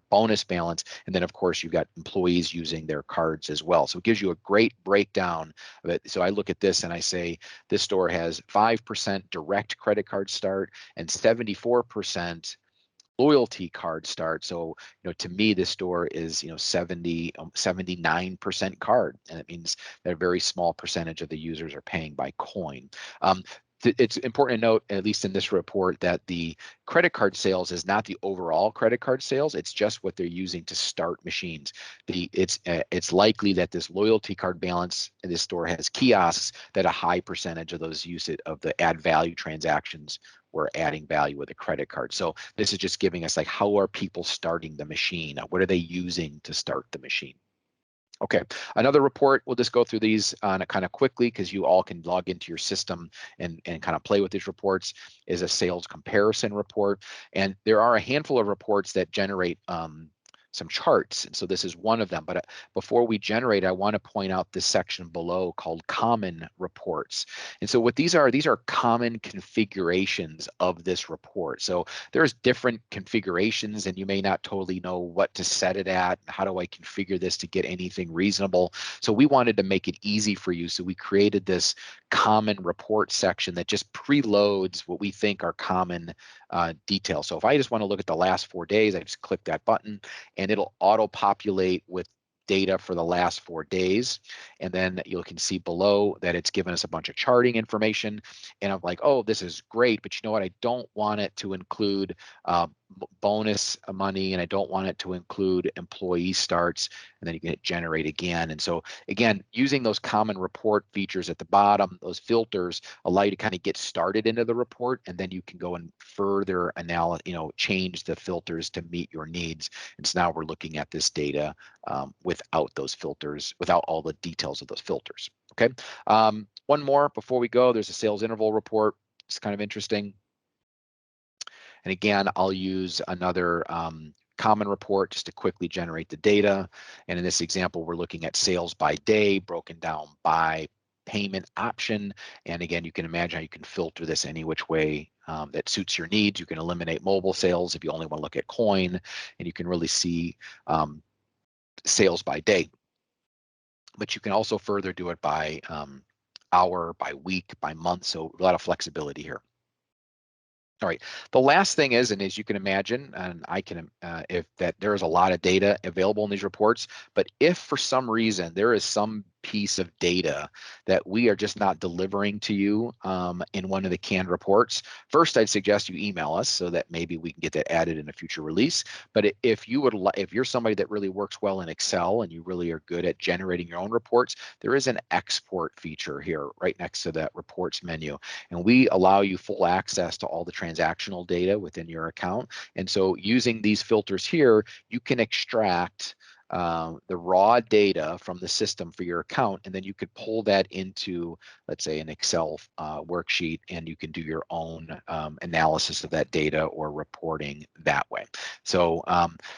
bonus balance. And then of course you've got employees using their cards as well. So it gives you a great breakdown of it. So I look at this and I say this store has 5% direct credit card start and 74% loyalty card start. So, to me, this store is, 79% card. And it means that a very small percentage of the users are paying by coin. It's important to note, at least in this report, that the credit card sales is not the overall credit card sales. It's just what they're using to start machines. It's likely that this loyalty card balance in this store has kiosks that a high percentage of those use it of the add value transactions we're adding value with a credit card. So this is just giving us how are people starting the machine? What are they using to start the machine? Okay, another report, we'll just go through these kind of quickly because you all can log into your system and kind of play with these reports, is a sales comparison report. And there are a handful of reports that generate some charts. And so this is one of them. But before we generate, I want to point out this section below called common reports. And so what these are common configurations of this report. So there's different configurations and you may not totally know what to set it at. How do I configure this to get anything reasonable? So we wanted to make it easy for you. So we created this common report section that just preloads what we think are common details. So if I just want to look at the last 4 days, I just click that button and it'll auto-populate with data for the last 4 days. And then you can see below that it's given us a bunch of charting information. And I'm like, oh, this is great, but you know what? I don't want it to include bonus money, and I don't want it to include employee starts. And then you can hit generate again. And so again, using those common report features at the bottom, those filters allow you to kind of get started into the report, and then you can go and further change the filters to meet your needs. And so now we're looking at this data without those filters, without all the details of those filters. Okay. One more before we go, there's a sales interval report. It's kind of interesting. And again, I'll use another common report just to quickly generate the data. And in this example, we're looking at sales by day broken down by payment option. And again, you can imagine how you can filter this any which way that suits your needs. You can eliminate mobile sales if you only want to look at coin, and you can really see sales by day. But you can also further do it by hour, by week, by month. So a lot of flexibility here. All right. The last thing is, and as you can imagine, and I can, if that there is a lot of data available in these reports, but if for some reason there is some piece of data that we are just not delivering to you in one of the canned reports, first I'd suggest you email us so that maybe we can get that added in a future release. But if you would, if you're somebody that really works well in Excel and you really are good at generating your own reports, there is an export feature here right next to that reports menu, and we allow you full access to all the transactional data within your account. And so using these filters here, you can extract the raw data from the system for your account, and then you could pull that into, let's say, an Excel worksheet, and you can do your own analysis of that data or reporting that way. So,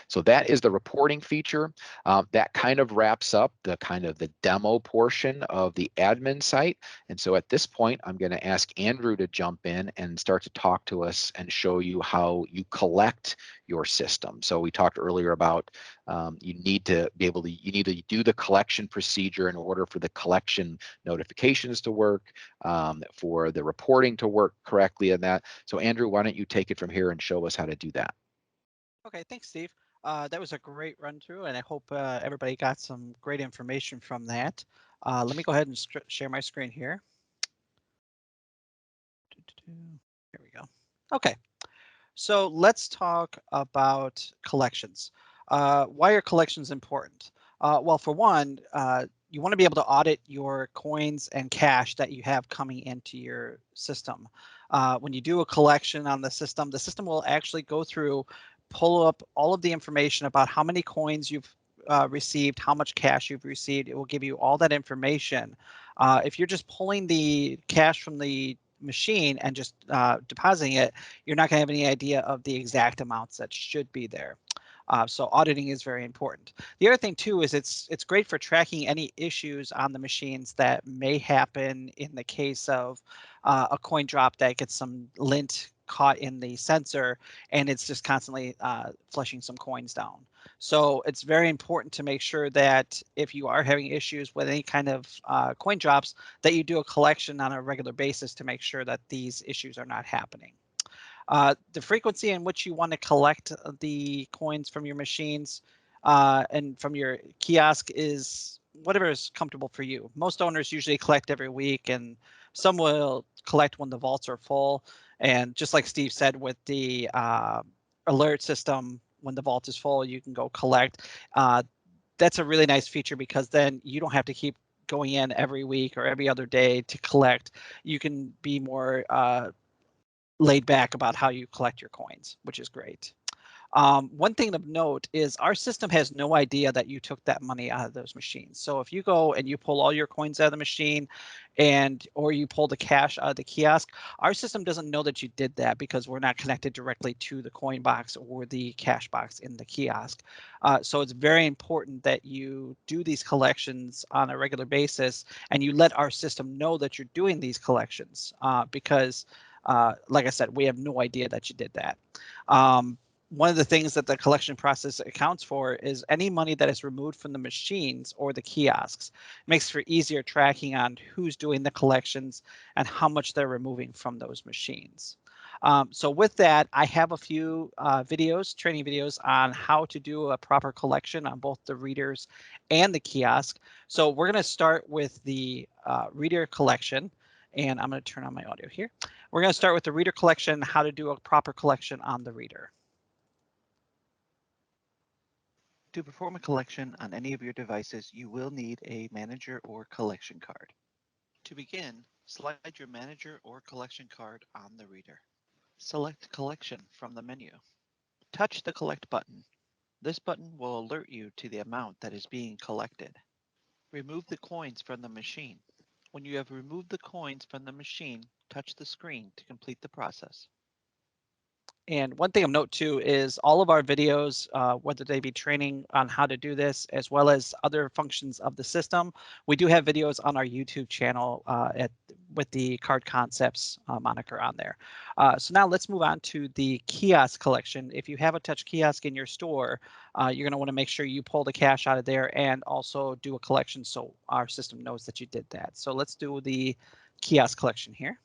so that is the reporting feature. That kind of wraps up the demo portion of the admin site. And so at this point, I'm going to ask Andrew to jump in and start to talk to us and show you how you collect your system. So we talked earlier about you need to do the collection procedure in order for the collection notifications to work, for the reporting to work correctly in that. So Andrew, why don't you take it from here and show us how to do that? Okay, thanks, Steve. That was a great run through, and I hope everybody got some great information from that. Let me go ahead and share my screen here. Here we go. Okay, so let's talk about collections. Why are collections important? Well, for one, you want to be able to audit your coins and cash that you have coming into your system. When you do a collection on the system will actually go through, pull up all of the information about how many coins you've received, how much cash you've received. It will give you all that information. If you're just pulling the cash from the machine and just depositing it, you're not going to have any idea of the exact amounts that should be there. So auditing is very important. The other thing too is it's great for tracking any issues on the machines that may happen in the case of a coin drop that gets some lint caught in the sensor and it's just constantly flushing some coins down. So it's very important to make sure that if you are having issues with any kind of coin drops, that you do a collection on a regular basis to make sure that these issues are not happening. The frequency in which you want to collect the coins from your machines and from your kiosk is whatever is comfortable for you. Most owners usually collect every week, and some will collect when the vaults are full. And just like Steve said, with the alert system, when the vault is full, you can go collect. That's a really nice feature because then you don't have to keep going in every week or every other day to collect. You can be more laid back about how you collect your coins, which is great. One thing of note is our system has no idea that you took that money out of those machines. So if you go and you pull all your coins out of the machine or you pull the cash out of the kiosk, our system doesn't know that you did that because we're not connected directly to the coin box or the cash box in the kiosk. So it's very important that you do these collections on a regular basis and you let our system know that you're doing these collections because like I said, we have no idea that you did that. One of the things that the collection process accounts for is any money that is removed from the machines or the kiosks. It makes for easier tracking on who's doing the collections and how much they're removing from those machines. So with that, I have a few training videos on how to do a proper collection on both the readers and the kiosk. So we're going to start with the reader collection, and I'm going to turn on my audio here. We're going to start with the reader collection, how to do a proper collection on the reader. To perform a collection on any of your devices, you will need a manager or collection card. To begin, slide your manager or collection card on the reader. Select Collection from the menu. Touch the Collect button. This button will alert you to the amount that is being collected. Remove the coins from the machine. When you have removed the coins from the machine, touch the screen to complete the process. And one thing of note too is all of our videos, whether they be training on how to do this, as well as other functions of the system, we do have videos on our YouTube channel with the Card Concepts moniker on there. So now let's move on to the kiosk collection. If you have a touch kiosk in your store, you're going to want to make sure you pull the cash out of there and also do a collection so our system knows that you did that. So let's do the kiosk collection here.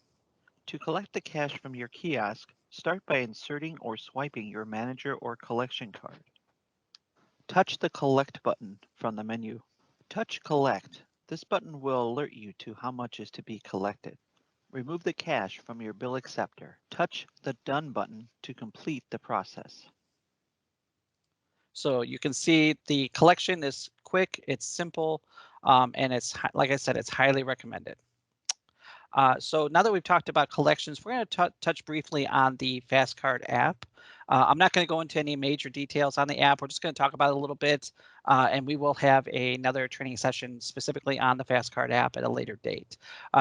To collect the cash from your kiosk, start by inserting or swiping your manager or collection card. Touch the Collect button from the menu. Touch Collect. This button will alert you to how much is to be collected. Remove the cash from your bill acceptor. Touch the Done button to complete the process. So you can see the collection is quick, it's simple, and it's, like I said, it's highly recommended. So now that we've talked about collections, we're going to touch briefly on the FasCard app. I'm not going to go into any major details on the app. We're just going to talk about it a little bit, and we will have another training session specifically on the FasCard app at a later date.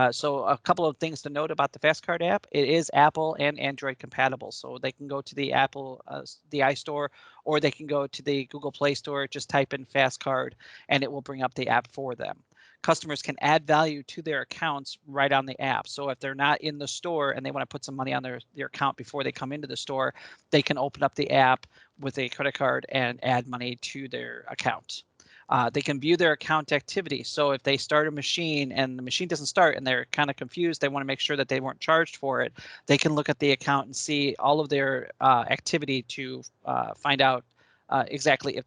So a couple of things to note about the FasCard app. It is Apple and Android compatible, so they can go to the Apple, the iStore, or they can go to the Google Play Store, just type in FasCard, and it will bring up the app for them. Customers can add value to their accounts right on the app. So if they're not in the store and they want to put some money on their account before they come into the store, they can open up the app with a credit card and add money to their account. They can view their account activity. So if they start a machine and the machine doesn't start and they're kind of confused, they want to make sure that they weren't charged for it, they can look at the account and see all of their activity to find out exactly if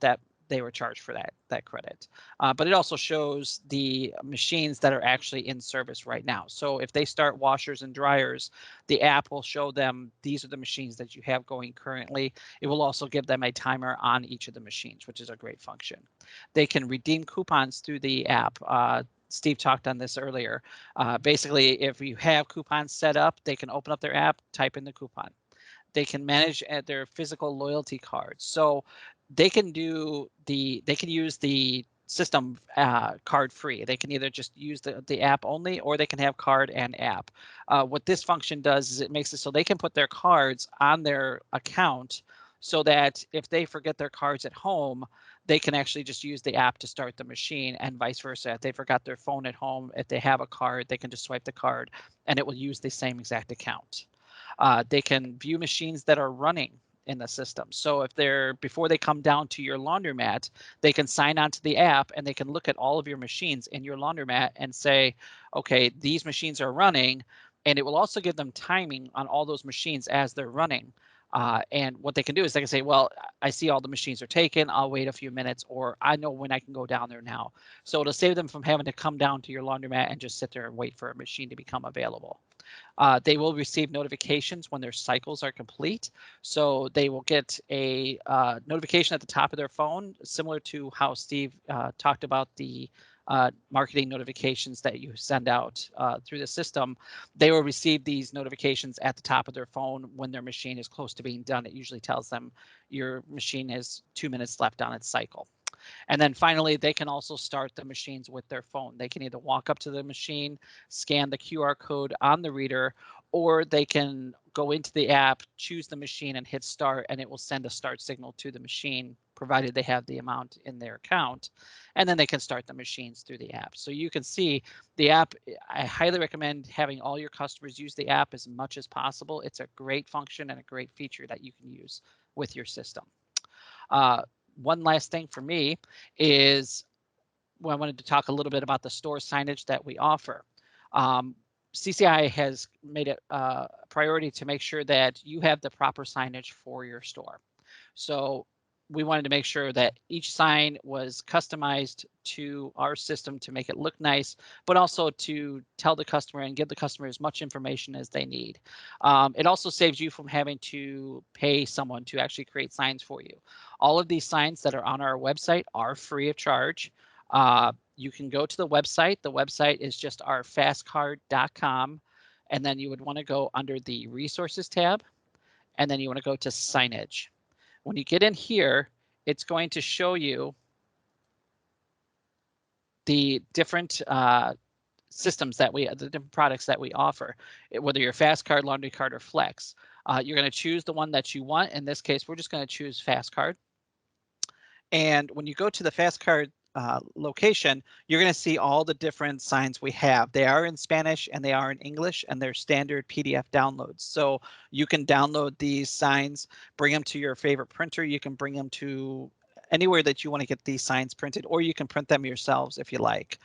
they were charged for that credit. But it also shows the machines that are actually in service right now. So if they start washers and dryers, the app will show them these are the machines that you have going currently. It will also give them a timer on each of the machines, which is a great function. They can redeem coupons through the app. Steve talked on this earlier. Basically, if you have coupons set up, they can open up their app, type in the coupon. They can manage their physical loyalty cards. So they can use the system card free. They can either just use the app only, or they can have card and app. What this function does is it makes it so they can put their cards on their account so that if they forget their cards at home, they can actually just use the app to start the machine, and vice versa. If they forgot their phone at home, if they have a card, they can just swipe the card and it will use the same exact account. They can view machines that are running in the system. So if before they come down to your laundromat, they can sign onto the app and they can look at all of your machines in your laundromat and say, okay, these machines are running. And it will also give them timing on all those machines as they're running. And what they can do is they can say, well, I see all the machines are taken. I'll wait a few minutes, or I know when I can go down there now. So it'll save them from having to come down to your laundromat and just sit there and wait for a machine to become available. They will receive notifications when their cycles are complete. So they will get a notification at the top of their phone, similar to how Steve talked about the marketing notifications that you send out through the system. They will receive these notifications at the top of their phone when their machine is close to being done. It usually tells them your machine has 2 minutes left on its cycle. And then finally, they can also start the machines with their phone. They can either walk up to the machine, scan the QR code on the reader, or they can go into the app, choose the machine and hit start, and it will send a start signal to the machine, provided they have the amount in their account. And then they can start the machines through the app. So you can see the app. I highly recommend having all your customers use the app as much as possible. It's a great function and a great feature that you can use with your system. One last thing for me is, well, I wanted to talk a little bit about the store signage that we offer. CCI has made it a priority to make sure that you have the proper signage for your store. So we wanted to make sure that each sign was customized to our system to make it look nice, but also to tell the customer and give the customer as much information as they need. It also saves you from having to pay someone to actually create signs for you. All of these signs that are on our website are free of charge. You can go to the website. The website is just our FasCard.com. And then you would want to go under the resources tab. And then you want to go to signage. When you get in here, it's going to show you the different systems that the different products that we offer, whether you're FasCard, Laundry Card, or Flex. You're going to choose the one that you want. In this case, we're just going to choose FasCard. And when you go to the FasCard location, you're going to see all the different signs we have. They are in Spanish and they are in English, and they're standard PDF downloads. So you can download these signs, bring them to your favorite printer. You can bring them to anywhere that you want to get these signs printed, or you can print them yourselves if you like.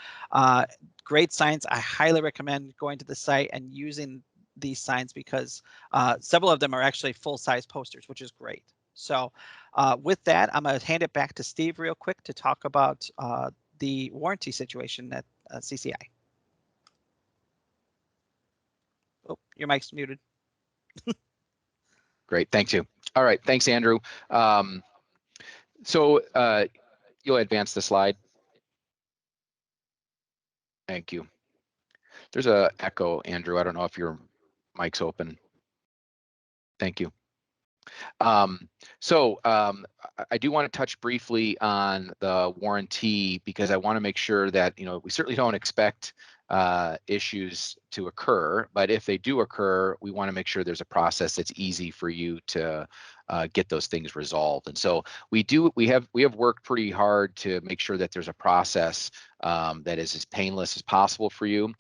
Great signs. I highly recommend going to the site and using these signs because several of them are actually full-size posters, which is great. So with that, I'm going to hand it back to Steve real quick to talk about the warranty situation at CCI. Oh, your mic's muted. Great, thank you. All right, thanks, Andrew. So you'll advance the slide. Thank you. There's a echo, Andrew. I don't know if your mic's open. Thank you. I do want to touch briefly on the warranty because I want to make sure that, we certainly don't expect issues to occur, but if they do occur, we want to make sure there's a process that's easy for you to get those things resolved. And so we have worked pretty hard to make sure that there's a process that is as painless as possible for you.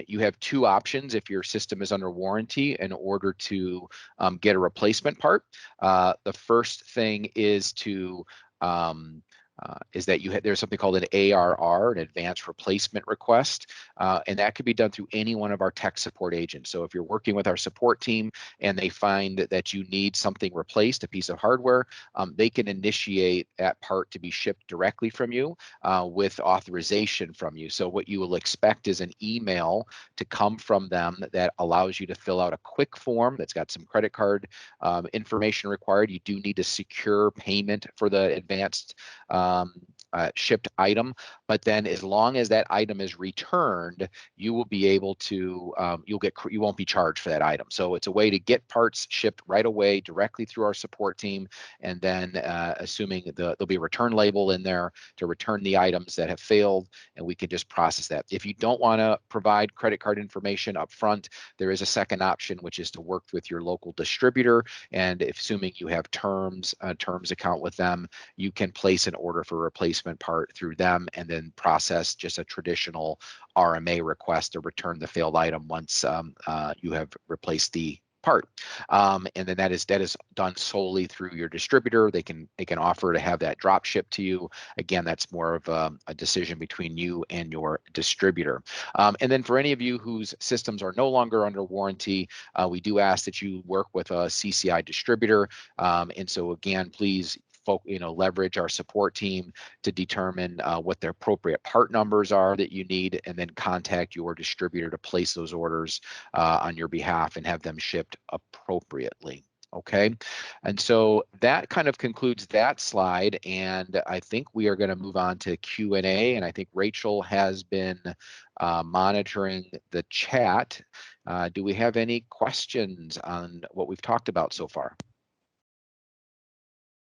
You have two options if your system is under warranty in order to get a replacement part. The first thing is to there's something called an ARR, an advanced replacement request, and that could be done through any one of our tech support agents. So if you're working with our support team and they find that you need something replaced, a piece of hardware, they can initiate that part to be shipped directly from you with authorization from you. So what you will expect is an email to come from them that allows you to fill out a quick form that's got some credit card information required. You do need a secure payment for the advanced shipped item, but then as long as that item is returned, you will be able to you won't be charged for that item. So it's a way to get parts shipped right away directly through our support team, and then assuming there'll be a return label in there to return the items that have failed, and we can just process that. If you don't want to provide credit card information up front, there is a second option, which is to work with your local distributor, and assuming you have terms account with them, you can place an order for a replacement part through them and then process just a traditional RMA request to return the failed item once you have replaced the part. And then that is done solely through your distributor. They can offer to have that drop shipped to you. Again, that's more of a decision between you and your distributor. And then for any of you whose systems are no longer under warranty, we do ask that you work with a CCI distributor. And so again, please leverage our support team to determine what the appropriate part numbers are that you need, and then contact your distributor to place those orders on your behalf and have them shipped appropriately. Okay, and so that kind of concludes that slide, and I think we are going to move on to Q&A, and I think Rachel has been monitoring the chat. Do we have any questions on what we've talked about so far?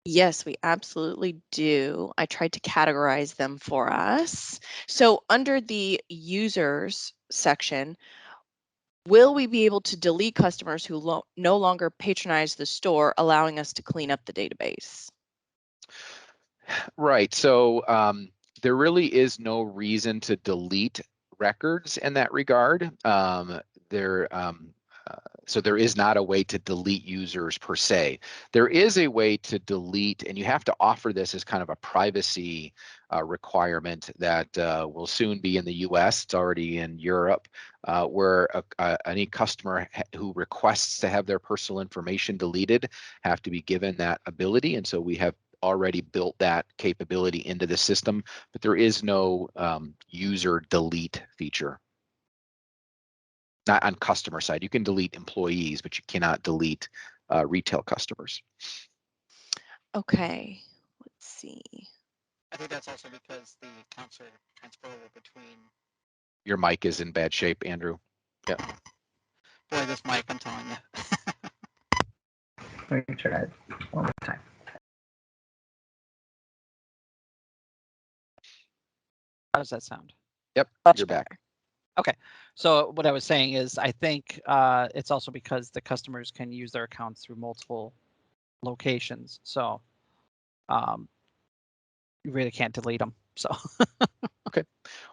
Yes, we absolutely do. I tried to categorize them for us. So under the users section, will we be able to delete customers who no longer patronize the store, allowing us to clean up the database? Right. So there really is no reason to delete records in that regard. So there is not a way to delete users per se. There is a way to delete, and you have to offer this as kind of a privacy requirement that will soon be in the US. It's already in Europe, where any customer who requests to have their personal information deleted have to be given that ability. And so we have already built that capability into the system, but there is no user delete feature. Not on customer side. You can delete employees, but you cannot delete retail customers. Okay, let's see. I think that's also because the accounts are transferable between. Your mic is in bad shape, Andrew. Yeah. Boy, this mic, I'm telling you. Let me try it one more time. How does that sound? Yep, Much you're back. better. Okay, so what I was saying is I think it's also because the customers can use their accounts through multiple locations. So you really can't delete them. So Okay.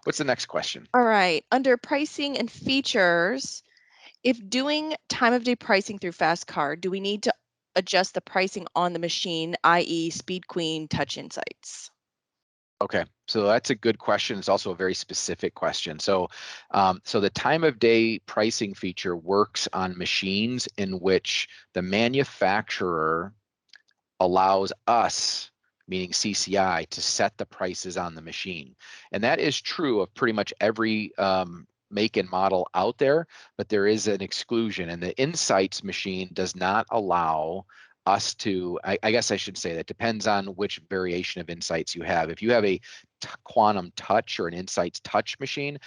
What's the next question? All right. Under pricing and features, if doing time of day pricing through FasCard, do we need to adjust the pricing on the machine, i.e. Speed Queen Touch Insights? Okay, so that's a good question. It's also a very specific question. So, so the time of day pricing feature works on machines in which the manufacturer allows us, meaning CCI, to set the prices on the machine. And that is true of pretty much every make and model out there, but there is an exclusion, and the Insights machine does not allow us to, I guess I should say that depends on which variation of Insights you have. If you have a Quantum Touch or an Insights Touch machine,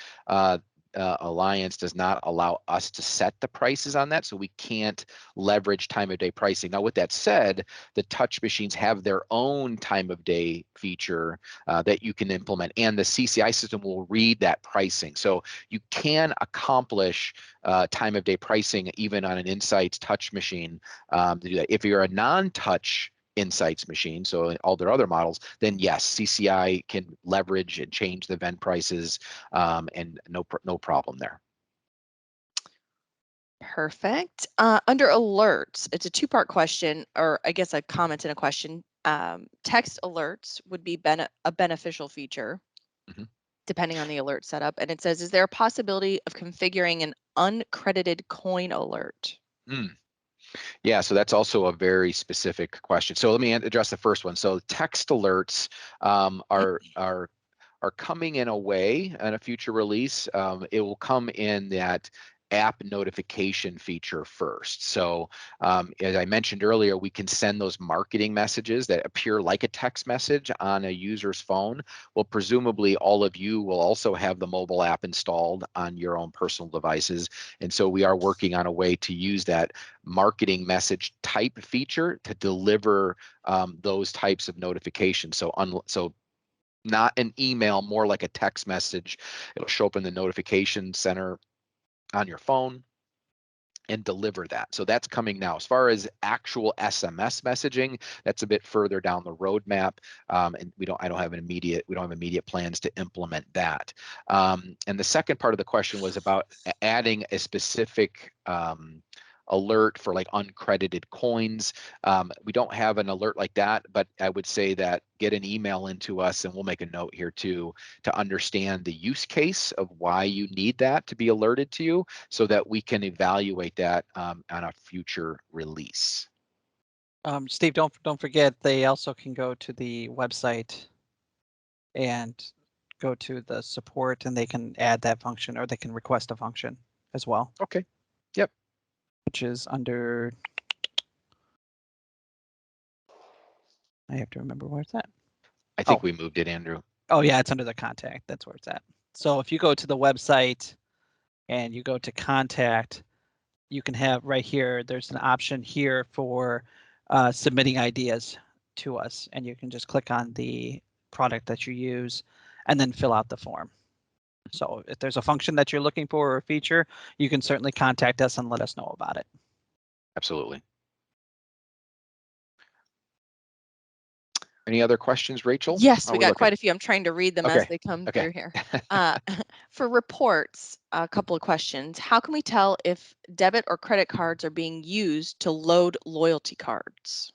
Alliance does not allow us to set the prices on that, so we can't leverage time of day pricing. Now, with that said, the touch machines have their own time of day feature that you can implement, and the CCI system will read that pricing. So you can accomplish time of day pricing even on an Insights touch machine to do that. If you're a non-touch Insights machine, so in all their other models, then yes, CCI can leverage and change the event prices, and no problem there. Perfect. Under alerts, it's a two-part question, or I guess a comment and a question. Text alerts would be a beneficial feature, depending on the alert setup. And it says, is there a possibility of configuring an uncredited coin alert? Yeah, so that's also a very specific question. So let me address the first one. So text alerts are coming in a way in a future release. It will come in that app notification feature first. So as I mentioned earlier, we can send those marketing messages that appear like a text message on a user's phone. Well, presumably all of you will also have the mobile app installed on your own personal devices. And so we are working on a way to use that marketing message type feature to deliver those types of notifications. So not an email, more like a text message. It'll show up in the notification center on your phone and deliver that. So that's coming now. As far as actual SMS messaging, that's a bit further down the roadmap, and we don't have immediate plans to implement that. And the second part of the question was about adding a specific alert for like uncredited coins. We don't have an alert like that, but I would say that get an email into us and we'll make a note here too to understand the use case of why you need that to be alerted to you so that we can evaluate that on a future release. Steve, don't forget, they also can go to the website and go to the support and they can add that function, or they can request a function as well. Okay. Yep. Which is under, I have to remember where it's at. I think we moved it, Andrew. Oh yeah, it's under the contact. That's where it's at. So if you go to the website and you go to contact, you can have right here, there's an option here for submitting ideas to us, and you can just click on the product that you use and then fill out the form. So if there's a function that you're looking for or a feature, you can certainly contact us and let us know about it. Absolutely. Any other questions, Rachel? Yes, we got quite a few. I'm trying to read them as they come through here. For reports, a couple of questions. How can we tell if debit or credit cards are being used to load loyalty cards?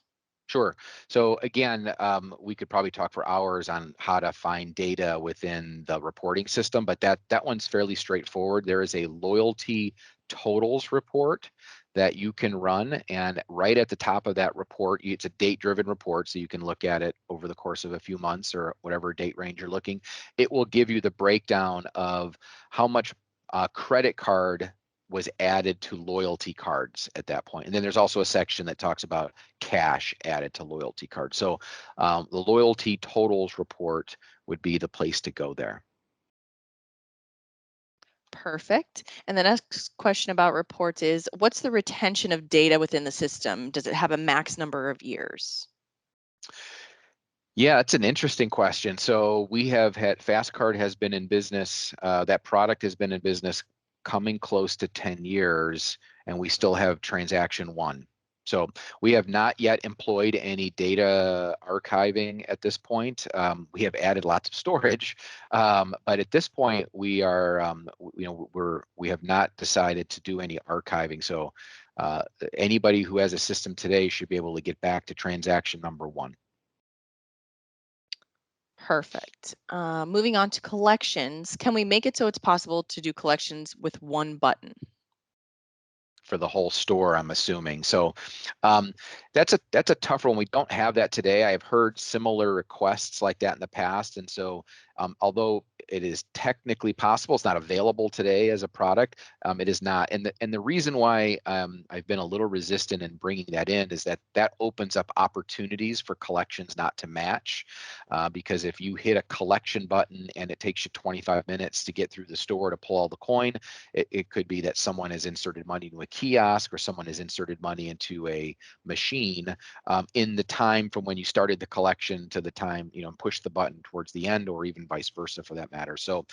Sure. So again, we could probably talk for hours on how to find data within the reporting system, but that one's fairly straightforward. There is a loyalty totals report that you can run, and right at the top of that report, it's a date-driven report, so you can look at it over the course of a few months or whatever date range you're looking. It will give you the breakdown of how much credit card was added to loyalty cards at that point. And then there's also a section that talks about cash added to loyalty cards. So the loyalty totals report would be the place to go there. Perfect. And the next question about reports is, what's the retention of data within the system? Does it have a max number of years? Yeah, it's an interesting question. So we have had FasCard has been in business. That product has been in business coming close to 10 years, and we still have transaction one. So we have not yet employed any data archiving at this point. We have added lots of storage, but at this point we are, we have not decided to do any archiving. So anybody who has a system today should be able to get back to transaction number one. Perfect. Moving on to collections, can we make it so it's possible to do collections with one button? For the whole store, I'm assuming. So that's a tough one. We don't have that today. I have heard similar requests like that in the past, and so although it is technically possible, it's not available today as a product. It is not, and the reason why I've been a little resistant in bringing that in is that opens up opportunities for collections not to match, because if you hit a collection button and it takes you 25 minutes to get through the store to pull all the coin, it could be that someone has inserted money into a kiosk or someone has inserted money into a machine in the time from when you started the collection to the time, push the button towards the end, or even vice versa for that matter. So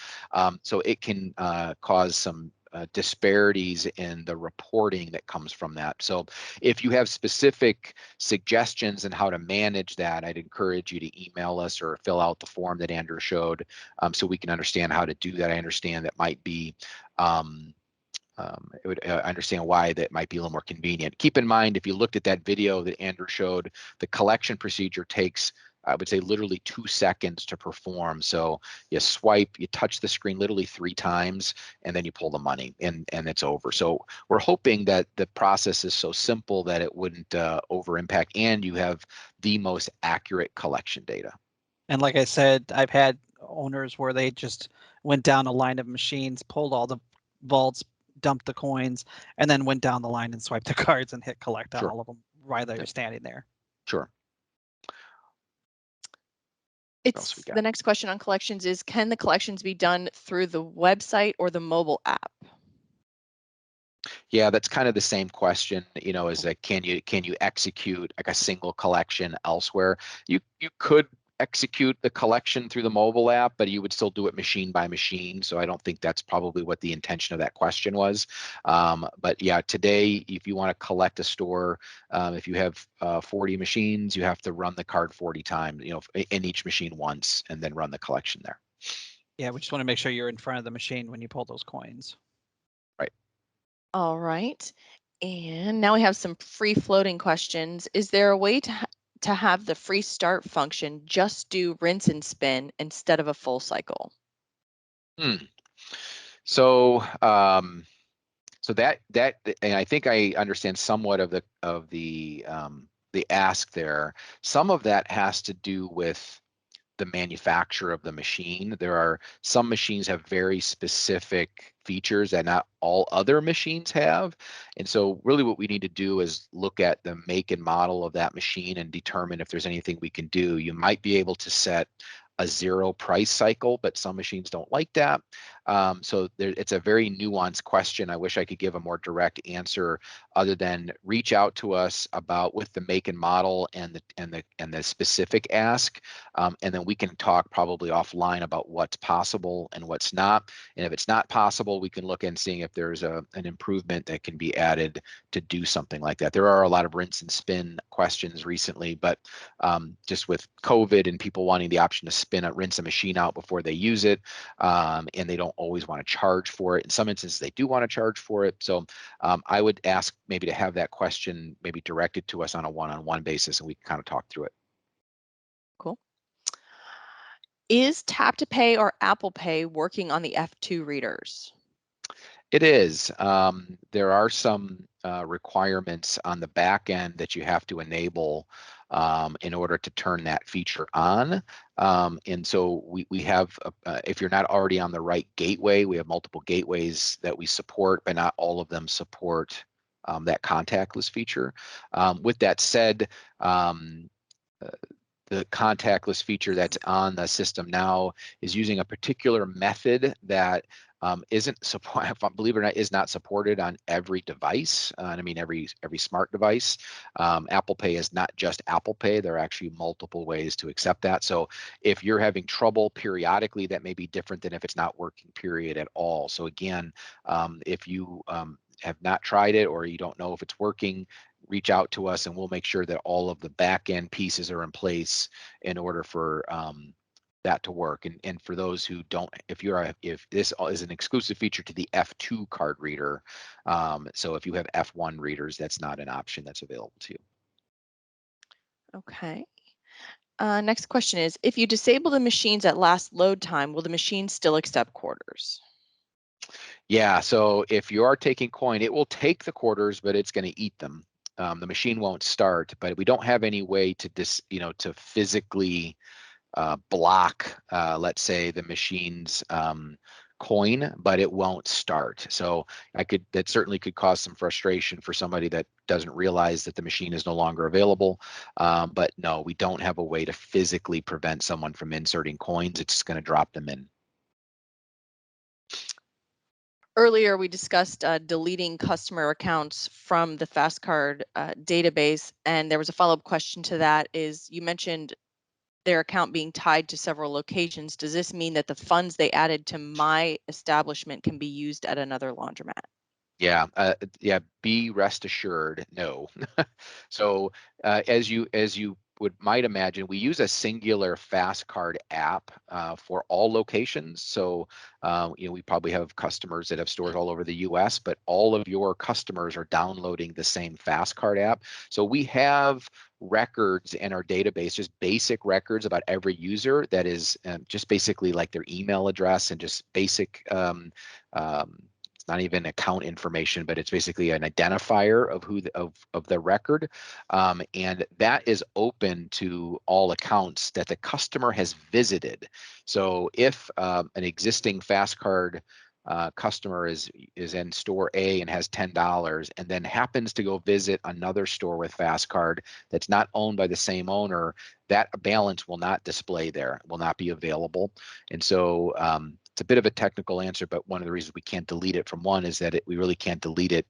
so it can cause some disparities in the reporting that comes from that. So if you have specific suggestions on how to manage that, I'd encourage you to email us or fill out the form that Andrew showed, so we can understand how to do that. I understand that might be I understand why that might be a little more convenient. Keep in mind, if you looked at that video that Andrew showed, the collection procedure takes, I would say, literally 2 seconds to perform. So you swipe, you touch the screen literally 3 times, and then you pull the money, and it's over. So we're hoping that the process is so simple that it wouldn't over impact, and you have the most accurate collection data. And like I said, I've had owners where they just went down a line of machines, pulled all the vaults, dumped the coins, and then went down the line and swiped the cards and hit collect on Sure. all of them while they're standing there. Sure. It's the next question on collections is, can the collections be done through the website or the mobile app? Yeah, that's kind of the same question, is that can you execute like a single collection elsewhere? You could execute the collection through the mobile app, but you would still do it machine by machine. So I don't think that's probably what the intention of that question was. But yeah, today, if you want to collect a store, if you have 40 machines, you have to run the card 40 times, in each machine once, and then run the collection there. Yeah, we just want to make sure you're in front of the machine when you pull those coins. Right. All right. And now we have some free floating questions. Is there a way to have the free start function just do rinse and spin instead of a full cycle? So so that and I think I understand somewhat of the ask there. Some of that has to do with the manufacturer of the machine. There are some machines have very specific features that not all other machines have. And so really what we need to do is look at the make and model of that machine and determine if there's anything we can do. You might be able to set a 0 price cycle, but some machines don't like that. So it's a very nuanced question. I wish I could give a more direct answer other than reach out to us with the make and model and the specific ask, and then we can talk probably offline about what's possible and what's not. And if it's not possible, we can look and seeing if there's an improvement that can be added to do something like that. There are a lot of rinse and spin questions recently, but just with COVID and people wanting the option to rinse a machine out before they use it, and they don't always want to charge for it. In some instances, they do want to charge for it. So I would ask maybe to have that question maybe directed to us on a one-on-one basis, and we can kind of talk through it. Cool. Is Tap to Pay or Apple Pay working on the F2 readers? It is. There are some requirements on the back end that you have to enable in order to turn that feature on. And so we have, if you're not already on the right gateway, we have multiple gateways that we support, but not all of them support that contactless feature. With that said, the contactless feature that's on the system now is using a particular method that isn't support, believe it or not, is not supported on every device. And I mean every smart device. Apple Pay is not just Apple Pay. There are actually multiple ways to accept that. So if you're having trouble periodically, that may be different than if it's not working period at all. So again, if you have not tried it or you don't know if it's working, reach out to us and we'll make sure that all of the back end pieces are in place in order for that to work. And for those who don't, if this is an exclusive feature to the F2 card reader, so if you have F1 readers, that's not an option that's available to you. Okay. Next question is, if you disable the machines at last load time, will the machine still accept quarters? Yeah, so if you are taking coin, it will take the quarters, but it's going to eat them. The machine won't start, but we don't have any way to to physically block, let's say, the machine's coin, but it won't start. So that certainly could cause some frustration for somebody that doesn't realize that the machine is no longer available. But no, we don't have a way to physically prevent someone from inserting coins. It's just going to drop them in. Earlier, we discussed deleting customer accounts from the FasCard database, and there was a follow-up question to that. Is you mentioned their account being tied to several locations. Does this mean that the funds they added to my establishment can be used at another laundromat? Yeah, be rest assured, no. So as you might imagine, we use a singular FasCard app for all locations. So we probably have customers that have stores all over the US, but all of your customers are downloading the same FasCard app. So we have records in our database, just basic records about every user that is just basically like their email address and just basic not even account information, but it's basically an identifier of who of the record, and that is open to all accounts that the customer has visited. So if an existing FasCard customer is in store A and has $10 and then happens to go visit another store with FasCard that's not owned by the same owner, that balance will not display there, will not be available. And so it's a bit of a technical answer, but one of the reasons we can't delete it from one is that we really can't delete it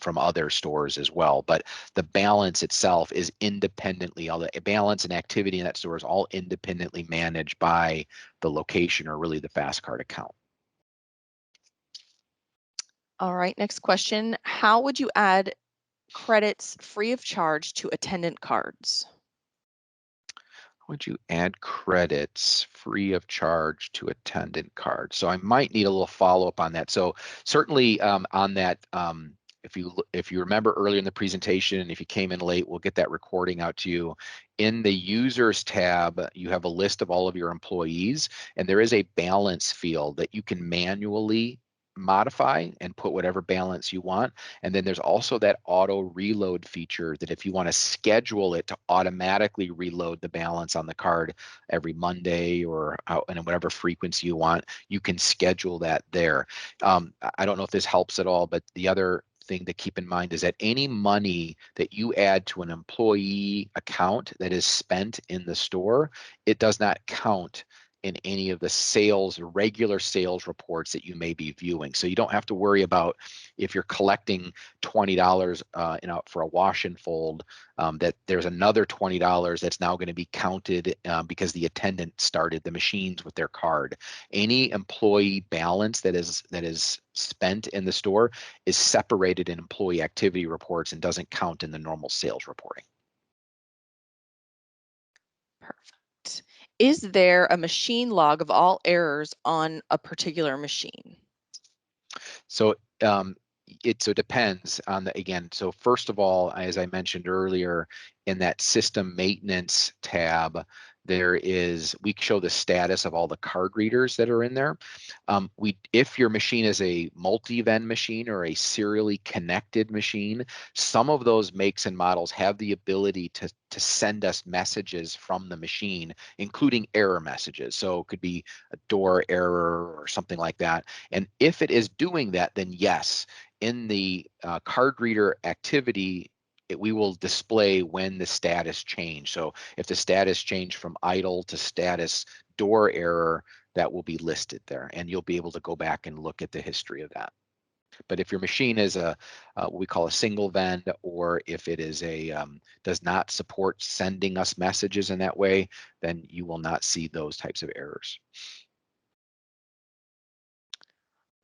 from other stores as well. But the balance itself is independently, all the balance and activity in that store is all independently managed by the location or really the FasCard account. All right, next question. How would you add credits free of charge to attendant cards? Would you add credits free of charge to attendant cards? So I might need a little follow-up on that. So certainly on that, if you remember earlier in the presentation, and if you came in late, we'll get that recording out to you. In the users tab, you have a list of all of your employees, and there is a balance field that you can manually modify and put whatever balance you want. And then there's also that auto reload feature that if you want to schedule it to automatically reload the balance on the card every Monday or in whatever frequency you want, you can schedule that there. I don't know if this helps at all, but the other thing to keep in mind is that any money that you add to an employee account that is spent in the store, it does not count in any of the regular sales reports that you may be viewing. So you don't have to worry about if you're collecting $20 for a wash and fold, that there's another $20 that's now going to be counted because the attendant started the machines with their card. Any employee balance that is spent in the store is separated in employee activity reports and doesn't count in the normal sales reporting. Perfect. Is there a machine log of all errors on a particular machine? So it depends on again. So first of all, as I mentioned earlier, in that system maintenance tab, we show the status of all the card readers that are in there. If your machine is a multi-VEN machine or a serially connected machine, some of those makes and models have the ability to send us messages from the machine, including error messages. So it could be a door error or something like that. And if it is doing that, then yes, in the card reader activity, we will display when the status changed. So if the status changed from idle to status door error, that will be listed there, and you'll be able to go back and look at the history of that. But if your machine is a what we call a single vend, or if it is a does not support sending us messages in that way, then you will not see those types of errors.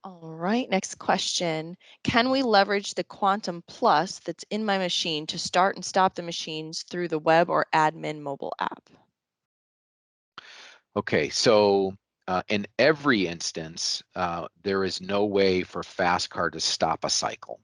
All right, next question. Can we leverage the Quantum Plus that's in my machine to start and stop the machines through the web or admin mobile app? Okay, so in every instance, there is no way for FasCard to stop a cycle.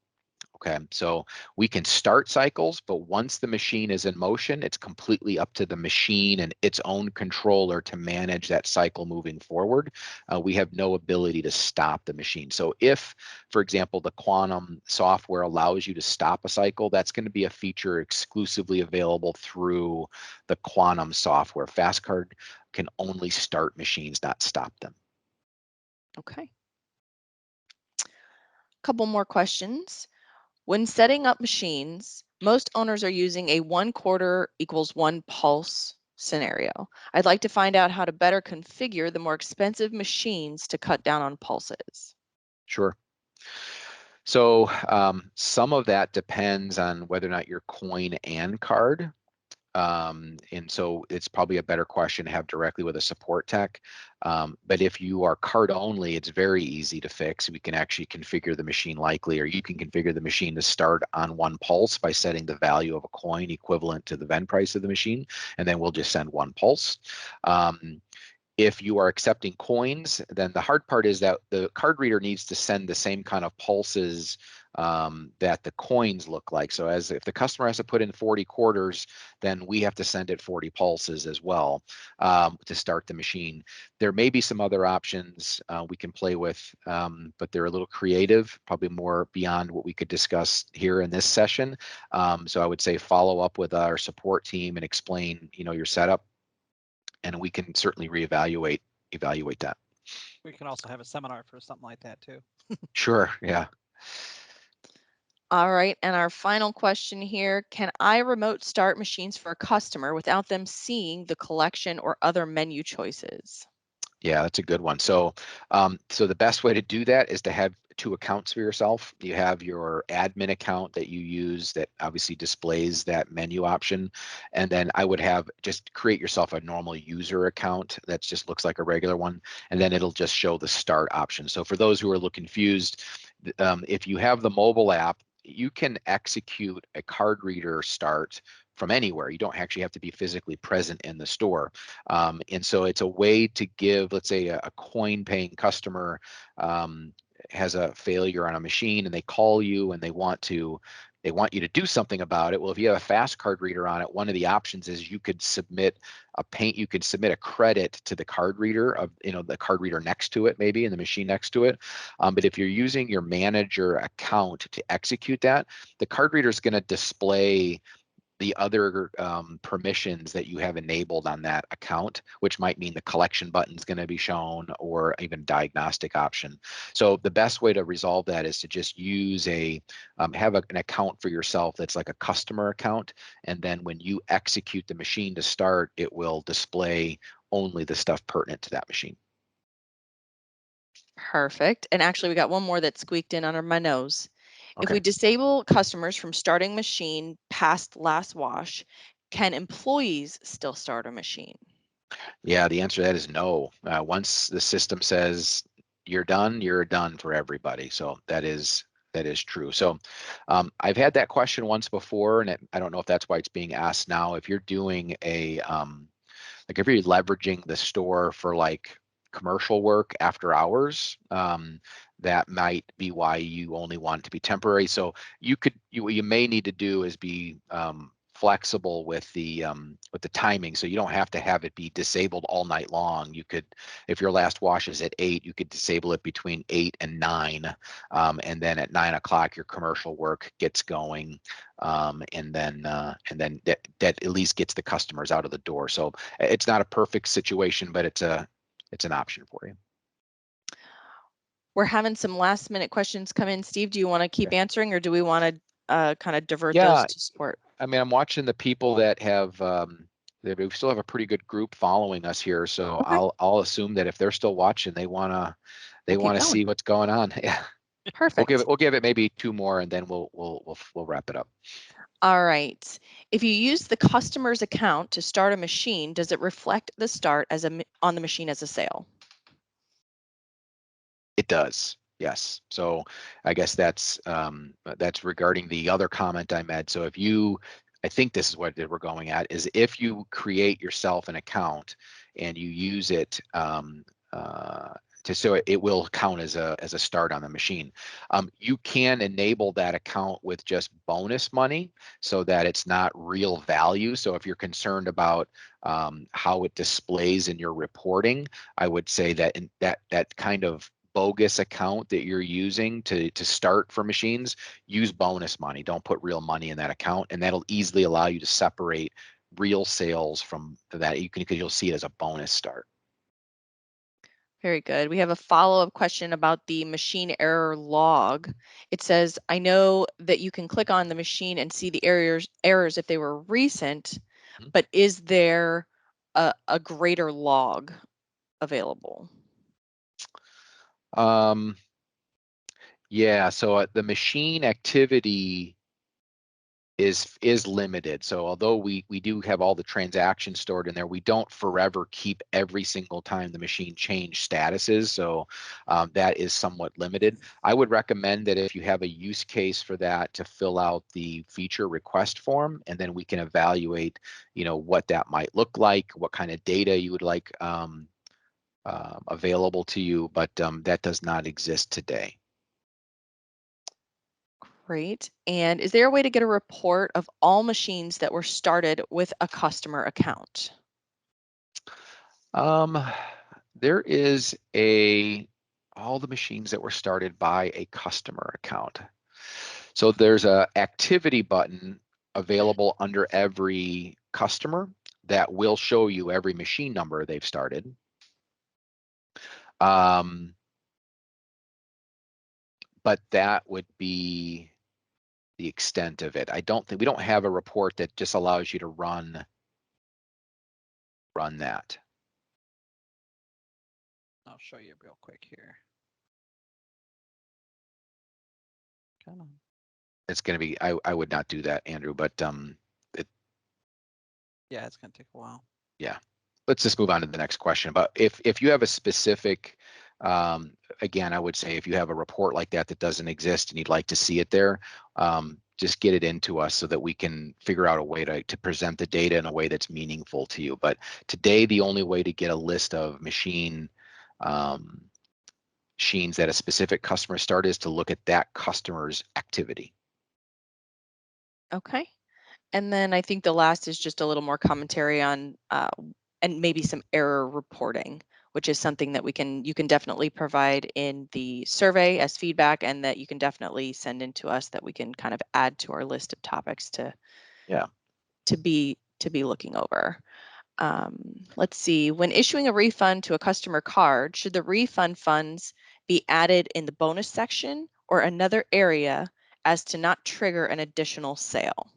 Okay, so we can start cycles, but once the machine is in motion, it's completely up to the machine and its own controller to manage that cycle moving forward. We have no ability to stop the machine. So if, for example, the Quantum software allows you to stop a cycle, that's going to be a feature exclusively available through the Quantum software. FasCard can only start machines, not stop them. Okay. Couple more questions. When setting up machines, most owners are using a 1/4 = 1 pulse scenario. I'd like to find out how to better configure the more expensive machines to cut down on pulses. Sure. So some of that depends on whether or not you're coin and card. And so it's probably a better question to have directly with a support tech. But if you are card only, it's very easy to fix. We can actually configure the machine likely, or you can configure the machine to start on 1 pulse by setting the value of a coin equivalent to the vend price of the machine, and then we'll just send 1 pulse. If you are accepting coins, then the hard part is that the card reader needs to send the same kind of pulses that the coins look like. So as if the customer has to put in 40 quarters, then we have to send it 40 pulses as well to start the machine. There may be some other options we can play with, but they're a little creative, probably more beyond what we could discuss here in this session. So I would say follow up with our support team and explain, your setup, and we can certainly evaluate that. We can also have a seminar for something like that too. Sure, yeah. All right, and our final question here, can I remote start machines for a customer without them seeing the collection or other menu choices? Yeah, that's a good one. So, so the best way to do that is to have 2 accounts for yourself. You have your admin account that you use that obviously displays that menu option. And then I would have just create yourself a normal user account that just looks like a regular one. And then it'll just show the start option. So for those who are a little confused, if you have the mobile app, you can execute a card reader start from anywhere. You don't actually have to be physically present in the store. And so it's a way to give, let's say, a coin paying customer has a failure on a machine and they call you and they want you to do something about it. Well, if you have a FasCard reader on it, one of the options is you could submit a credit to the card reader of, the card reader next to it, maybe in the machine next to it. But if you're using your manager account to execute that, the card reader is going to display the other permissions that you have enabled on that account, which might mean the collection button is going to be shown or even diagnostic option. So the best way to resolve that is to just use have an account for yourself that's like a customer account. And then when you execute the machine to start, it will display only the stuff pertinent to that machine. Perfect. And actually, we got one more that squeaked in under my nose. If Okay. we disable customers from starting machine past last wash, can employees still start a machine? Yeah, the answer to that is no. Once the system says you're done for everybody. So that is true. So I've had that question once before, and I don't know if that's why it's being asked now. If you're doing like if you're leveraging the store for like commercial work after hours, that might be why you only want it to be temporary. So what you may need to do is be flexible with the timing, so you don't have to have it be disabled all night long. You could, if your last wash is at 8, you could disable it between 8 and 9, and then at 9 o'clock your commercial work gets going, and then that at least gets the customers out of the door. So it's not a perfect situation, but it's an option for you. We're having some last minute questions come in. Steve, do you want to keep answering, or do we want to kind of divert Yeah, those to support? I mean, I'm watching the people that have we still have a pretty good group following us here, so Okay. I'll assume that if they're still watching, they wanna We'll keep going. see what's going on. Yeah, Perfect. we'll give it maybe 2 more, and then we'll wrap it up. All right. If you use the customer's account to start a machine, does it reflect the start as on the machine as a sale? It does, yes. So I guess that's regarding the other comment I made. So if you, I think this is what we're going at, is if you create yourself an account and you use it so it will count as a start on the machine. You can enable that account with just bonus money so that it's not real value. So if you're concerned about how it displays in your reporting, I would say that that kind of bogus account that you're using to start for machines, use bonus money. Don't put real money in that account, and that'll easily allow you to separate real sales from that. Because you'll see it as a bonus start. Very good. We have a follow-up question about the machine error log. It says, I know that you can click on the machine and see the errors if they were recent, but is there a greater log available? Yeah, so the machine activity is limited. So although we do have all the transactions stored in there, we don't forever keep every single time the machine change statuses. So that is somewhat limited. I would recommend that if you have a use case for that, to fill out the feature request form, and then we can evaluate, what that might look like, what kind of data you would like available to you, but that does not exist today. Great. And is there a way to get a report of all machines that were started with a customer account? There is all the machines that were started by a customer account. So there's a activity button available under every customer that will show you every machine number they've started. But that would be the extent of it. We don't have a report that just allows you to run that. I'll show you real quick here. Come on. It's going to be, I would not do that, Andrew, but yeah, it's going to take a while. Yeah, let's just move on to the next question. But if you have a specific, again, I would say if you have a report like that that doesn't exist and you'd like to see it there, just get it into us so that we can figure out a way to present the data in a way that's meaningful to you. But today, the only way to get a list of machines that a specific customer started is to look at that customer's activity. Okay. And then I think the last is just a little more commentary on and maybe some error reporting, which is something that you can definitely provide in the survey as feedback, and that you can definitely send in to us that we can kind of add to our list of topics to be looking over. Let's see, when issuing a refund to a customer card, should the refund funds be added in the bonus section or another area as to not trigger an additional sale?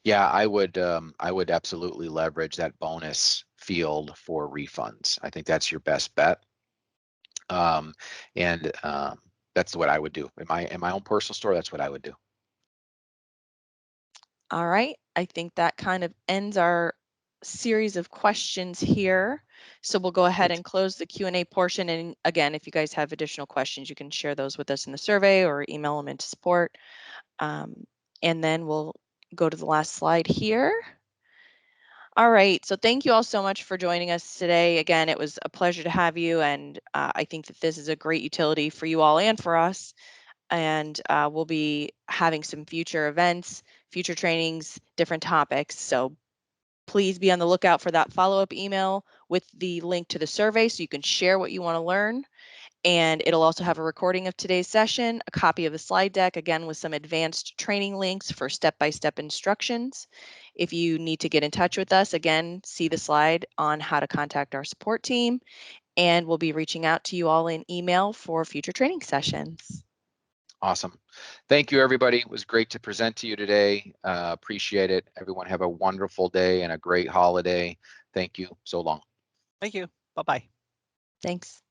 Yeah, I would absolutely leverage that bonus field for refunds. I think that's your best bet. And that's what I would do. In my own personal store, that's what I would do. All right, I think that kind of ends our series of questions here. So we'll go ahead and close the Q&A portion. And again, if you guys have additional questions, you can share those with us in the survey or email them into support. And then we'll go to the last slide here. All right, so thank you all so much for joining us today. Again, it was a pleasure to have you, and I think that this is a great utility for you all and for us. And we'll be having some future events, future trainings, different topics. So please be on the lookout for that follow-up email with the link to the survey so you can share what you want to learn. And it'll also have a recording of today's session, a copy of the slide deck, again, with some advanced training links for step-by-step instructions. If you need to get in touch with us, again, see the slide on how to contact our support team, and we'll be reaching out to you all in email for future training sessions. Awesome. Thank you, everybody. It was great to present to you today. Appreciate it. Everyone have a wonderful day and a great holiday. Thank you. So long. Thank you. Bye-bye. Thanks.